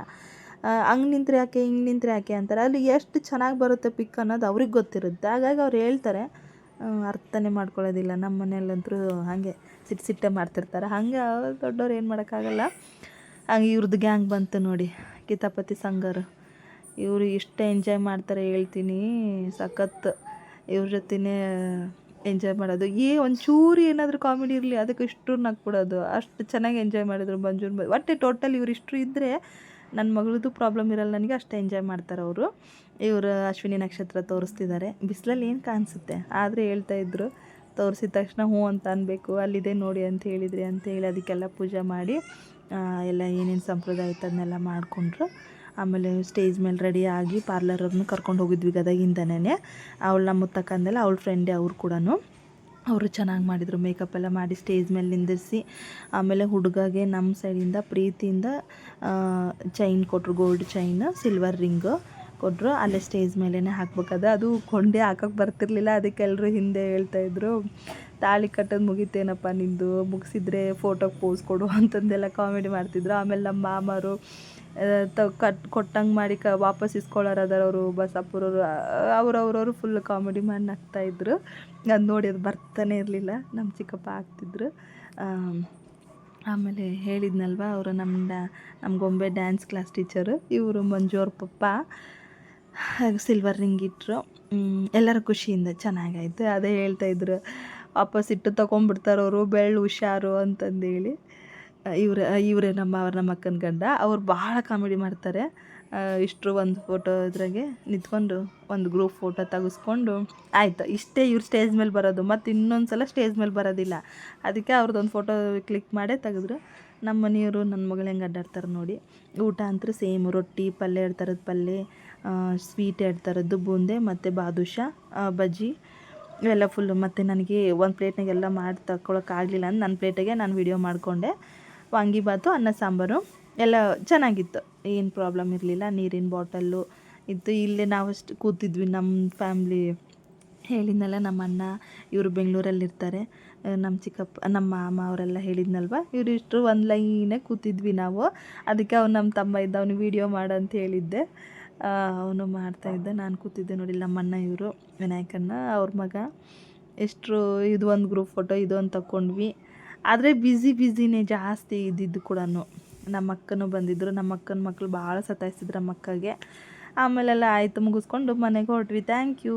ಹಂಗೆ ನಿಂತ್ರೆ ಯಾಕೆ ಹಿಂಗೆ ನಿಂತ್ರೆ ಯಾಕೆ ಅಂತಾರೆ. ಅಲ್ಲಿ ಎಷ್ಟು ಚೆನ್ನಾಗಿ ಬರುತ್ತೆ ಪಿಕ್ ಅನ್ನೋದು ಅವ್ರಿಗೆ ಗೊತ್ತಿರುತ್ತೆ. ಹಾಗಾಗಿ ಅವ್ರು ಹೇಳ್ತಾರೆ, ಅರ್ಥನೇ ಮಾಡ್ಕೊಳ್ಳೋದಿಲ್ಲ. ನಮ್ಮ ಮನೆಯಲ್ಲಂತೂ ಹಾಗೆ ಸಿಟ್ಟೆ ಮಾಡ್ತಿರ್ತಾರೆ. ಹಾಗೆ ದೊಡ್ಡವ್ರು ಏನು ಮಾಡೋಕ್ಕಾಗಲ್ಲ. ಹಂಗೆ ಇವ್ರದ್ದು ಗ್ಯಾಂಗ್ ಬಂತು ನೋಡಿ, ಕಿತಾಪತಿ ಸಂಗರು. ಇವರು ಎಷ್ಟು ಎಂಜಾಯ್ ಮಾಡ್ತಾರೆ ಹೇಳ್ತೀನಿ, ಸಖತ್ತು. ಇವ್ರ ಜೊತೆನೇ ಎಂಜಾಯ್ ಮಾಡೋದು. ಒಂಚೂರು ಏನಾದರೂ ಕಾಮಿಡಿ ಇರಲಿ ಅದಕ್ಕೆ ಇಷ್ಟು ನಗ್ಬಿಡೋದು. ಅಷ್ಟು ಚೆನ್ನಾಗಿ ಎಂಜಾಯ್ ಮಾಡಿದ್ರು ಮಂಜೂನ್ ಒಟ್ಟೆ ಟೋಟಲ್ ಇವ್ರು ಇದ್ದರೆ ನನ್ನ ಮಗಳದ್ದು ಪ್ರಾಬ್ಲಮ್ ಇರಲ್ಲ ನನಗೆ. ಅಷ್ಟು ಎಂಜಾಯ್ ಮಾಡ್ತಾರೆ ಅವರು. ಇವರು ಅಶ್ವಿನಿ ನಕ್ಷತ್ರ ತೋರಿಸ್ತಿದ್ದಾರೆ. ಬಿಸಿಲಲ್ಲಿ ಏನು ಕಾಣಿಸುತ್ತೆ, ಆದರೆ ಹೇಳ್ತಾಯಿದ್ರು ತೋರಿಸಿದ ತಕ್ಷಣ ಹ್ಞೂ ಅಂತ ಅನ್ಬೇಕು, ಅಲ್ಲಿದೆ ನೋಡಿ ಅಂತ ಹೇಳಿದ್ರಿ ಅಂತ ಹೇಳಿ ಅದಕ್ಕೆಲ್ಲ ಪೂಜೆ ಮಾಡಿ ಎಲ್ಲ ಏನೇನು ಸಂಪ್ರದಾಯ ಇತ್ತು ಅದನ್ನೆಲ್ಲ ಮಾಡಿಕೊಂಡ್ರು. ಆಮೇಲೆ ಸ್ಟೇಜ್ ಮೇಲೆ ರೆಡಿ ಆಗಿ ಪಾರ್ಲರವ್ರನ್ನ ಕರ್ಕೊಂಡು ಹೋಗಿದ್ವಿ ಗದಗಿಂದನೇ. ಅವಳು ನಮ್ಮ ಮುತ್ತಕ್ಕಂದಲ್ಲ, ಅವಳ ಫ್ರೆಂಡೇ ಅವ್ರು ಕೂಡ. ಅವರು ಚೆನ್ನಾಗಿ ಮಾಡಿದರು, ಮೇಕಪ್ ಎಲ್ಲ ಮಾಡಿ ಸ್ಟೇಜ್ ಮೇಲೆ ನಿಂದಿರಿಸಿ. ಆಮೇಲೆ ಹುಡುಗಗೆ ನಮ್ಮ ಸೈಡಿಂದ ಪ್ರೀತಿಯಿಂದ ಚೈನ್ ಕೊಟ್ಟರು, ಗೋಲ್ಡ್ ಚೈನ್, ಸಿಲ್ವರ್ ರಿಂಗು ಕೊಟ್ಟರು. ಅಲ್ಲೇ ಸ್ಟೇಜ್ ಮೇಲೇ ಹಾಕ್ಬೇಕಾದ, ಅದು ಕೊಂಡೆ ಹಾಕೋಕ್ಕೆ ಬರ್ತಿರ್ಲಿಲ್ಲ. ಅದಕ್ಕೆ ಎಲ್ಲರೂ ಹಿಂದೆ ಹೇಳ್ತಾಯಿದ್ರು, ತಾಳಿ ಕಟ್ಟೋದು ಮುಗಿತೇನಪ್ಪ ನಿಂದು, ಮುಗಿಸಿದ್ರೆ ಫೋಟೋಗೆ ಪೋಸ್ ಕೊಡು ಅಂತಂದೆಲ್ಲ ಕಾಮಿಡಿ ಮಾಡ್ತಿದ್ರು. ಆಮೇಲೆ ನಮ್ಮ ಮಾಮರು ಕೊಟ್ಟಂಗೆ ಮಾಡಿ ವಾಪಸ್ ಇಸ್ಕೊಳ್ಳೋರು ಅದಾರ ಅವರು ಬಸಪ್ಪರವರು, ಅವ್ರವ್ರವರು ಫುಲ್ ಕಾಮಿಡಿ ಮಾಡಿ ನಗ್ತಾಯಿದ್ರು. ಅದು ನೋಡಿ ಅದು ಬರ್ತಾನೆ ಇರಲಿಲ್ಲ. ನಮ್ಮ ಚಿಕ್ಕಪ್ಪ ಆಗ್ತಿದ್ರು. ಆಮೇಲೆ ಹೇಳಿದ್ನಲ್ವ, ಅವರು ನಮ್ಮ ಗೊಂಬೆ ಡ್ಯಾನ್ಸ್ ಕ್ಲಾಸ್ ಟೀಚರು, ಇವರು ಮಂಜು ಅವ್ರ ಪಪ್ಪ. ಸಿಲ್ವರ್ ರಿಂಗ್ ಇಟ್ಟರು. ಎಲ್ಲರೂ ಖುಷಿಯಿಂದ ಚೆನ್ನಾಗಾಯ್ತು. ಅದೇ ಹೇಳ್ತಾಯಿದ್ರು, ವಾಪಸ್ ಇಟ್ಟು ತೊಗೊಂಡ್ಬಿಡ್ತಾರೆ ಅವರು, ಬೆಳ್ಳು ಹುಷಾರು ಅಂತಂದೇಳಿ. ಇವರೇ ನಮ್ಮ ಅಕ್ಕನ ಗಂಡ. ಅವ್ರು ಭಾಳ ಕಾಮಿಡಿ ಮಾಡ್ತಾರೆ. ಇಷ್ಟರು ಒಂದು ಫೋಟೋ ಇದ್ರಾಗೆ ನಿಂತ್ಕೊಂಡು ಒಂದು ಗ್ರೂಪ್ ಫೋಟೋ ತೆಗೆಸ್ಕೊಂಡು ಆಯಿತು. ಇಷ್ಟೇ ಇವ್ರು ಸ್ಟೇಜ್ ಮೇಲೆ ಬರೋದು, ಮತ್ತು ಇನ್ನೊಂದು ಸಲ ಸ್ಟೇಜ್ ಮೇಲೆ ಬರೋದಿಲ್ಲ. ಅದಕ್ಕೆ ಅವ್ರದ್ದೊಂದು ಫೋಟೋ ಕ್ಲಿಕ್ ಮಾಡೇ ತೆಗೆದ್ರು. ನಮ್ಮ ಮನೆಯವರು ನನ್ನ ಮಗಳು ಹೆಂಗೆ ಅಡ್ಡಾಡ್ತಾರೆ ನೋಡಿ. ಊಟ ಅಂತೂ ಸೇಮ್, ರೊಟ್ಟಿ, ಪಲ್ಯ, 2 ಥರದ ಪಲ್ಯ, ಸ್ವೀಟ್ 2 ಥರದ್ದು, ಬೂಂದೆ ಮತ್ತು ಬಾದುಷಾ, ಬಜ್ಜಿ ಇವೆಲ್ಲ ಫುಲ್ಲು. ಮತ್ತು ನನಗೆ ಒಂದು ಪ್ಲೇಟ್ನಾಗೆಲ್ಲ ಮಾಡಿ ತಗೊಳಕ್ಕಾಗಲಿಲ್ಲ ಅಂತ ನನ್ನ ಪ್ಲೇಟಿಗೆ ನಾನು ವೀಡಿಯೋ ಮಾಡಿಕೊಂಡೆ. ವಾಂಗಿಬಾತು, ಅನ್ನ ಸಾಂಬಾರು ಎಲ್ಲ ಚೆನ್ನಾಗಿತ್ತು, ಏನು ಪ್ರಾಬ್ಲಮ್ ಇರಲಿಲ್ಲ. ನೀರಿನ ಬಾಟಲ್ಲು ಇತ್ತು. ಇಲ್ಲೇ ನಾವಷ್ಟು ಕೂತಿದ್ವಿ, ನಮ್ಮ ಫ್ಯಾಮ್ಲಿ ಹೇಳಿದ್ನಲ್ಲ, ನಮ್ಮ ಅಣ್ಣ ಇವರು ಬೆಂಗಳೂರಲ್ಲಿರ್ತಾರೆ, ನಮ್ಮ ಚಿಕ್ಕಪ್ಪ, ನಮ್ಮ ಮಾಮ ಅವರೆಲ್ಲ ಹೇಳಿದ್ನಲ್ವ, ಇವರು ಇಷ್ಟರು ಒಂದು ಲೈನಾಗಿ ಕೂತಿದ್ವಿ ನಾವು. ಅದಕ್ಕೆ ಅವ್ನು ನಮ್ಮ ತಮ್ಮ ಇದ್ದ, ಅವನು ವೀಡಿಯೋ ಮಾಡಂತ ಹೇಳಿದ್ದೆ. ಅವನು ಮಾಡ್ತಾಯಿದ್ದ, ನಾನು ಕೂತಿದ್ದೆ ನೋಡಿ. ನಮ್ಮ ಅಣ್ಣ ಇವರು ವಿನಾಯಕಣ್ಣ ಅವ್ರ ಮಗ. ಎಷ್ಟರು ಇದು ಒಂದು ಗ್ರೂಪ್ ಫೋಟೋ ಇದು ಒಂದು ತಗೊಂಡ್ವಿ. ಆದರೆ ಬ್ಯುಸಿನೇ ಜಾಸ್ತಿ ಇದ್ದಿದ್ದು ಕೂಡ. ನಮ್ಮ ಅಕ್ಕನೂ ಬಂದಿದ್ದರು. ನಮ್ಮ ಅಕ್ಕನ ಮಕ್ಕಳು ಭಾಳ ಸತಾಯಿಸಿದ್ರು ನಮ್ಮ ಅಕ್ಕಗೆ. ಆಮೇಲೆಲ್ಲ ಆಯಿತು, ಮುಗಿಸ್ಕೊಂಡು ಮನೆಗೆ ಹೊರಟ್ವಿ. Thank you.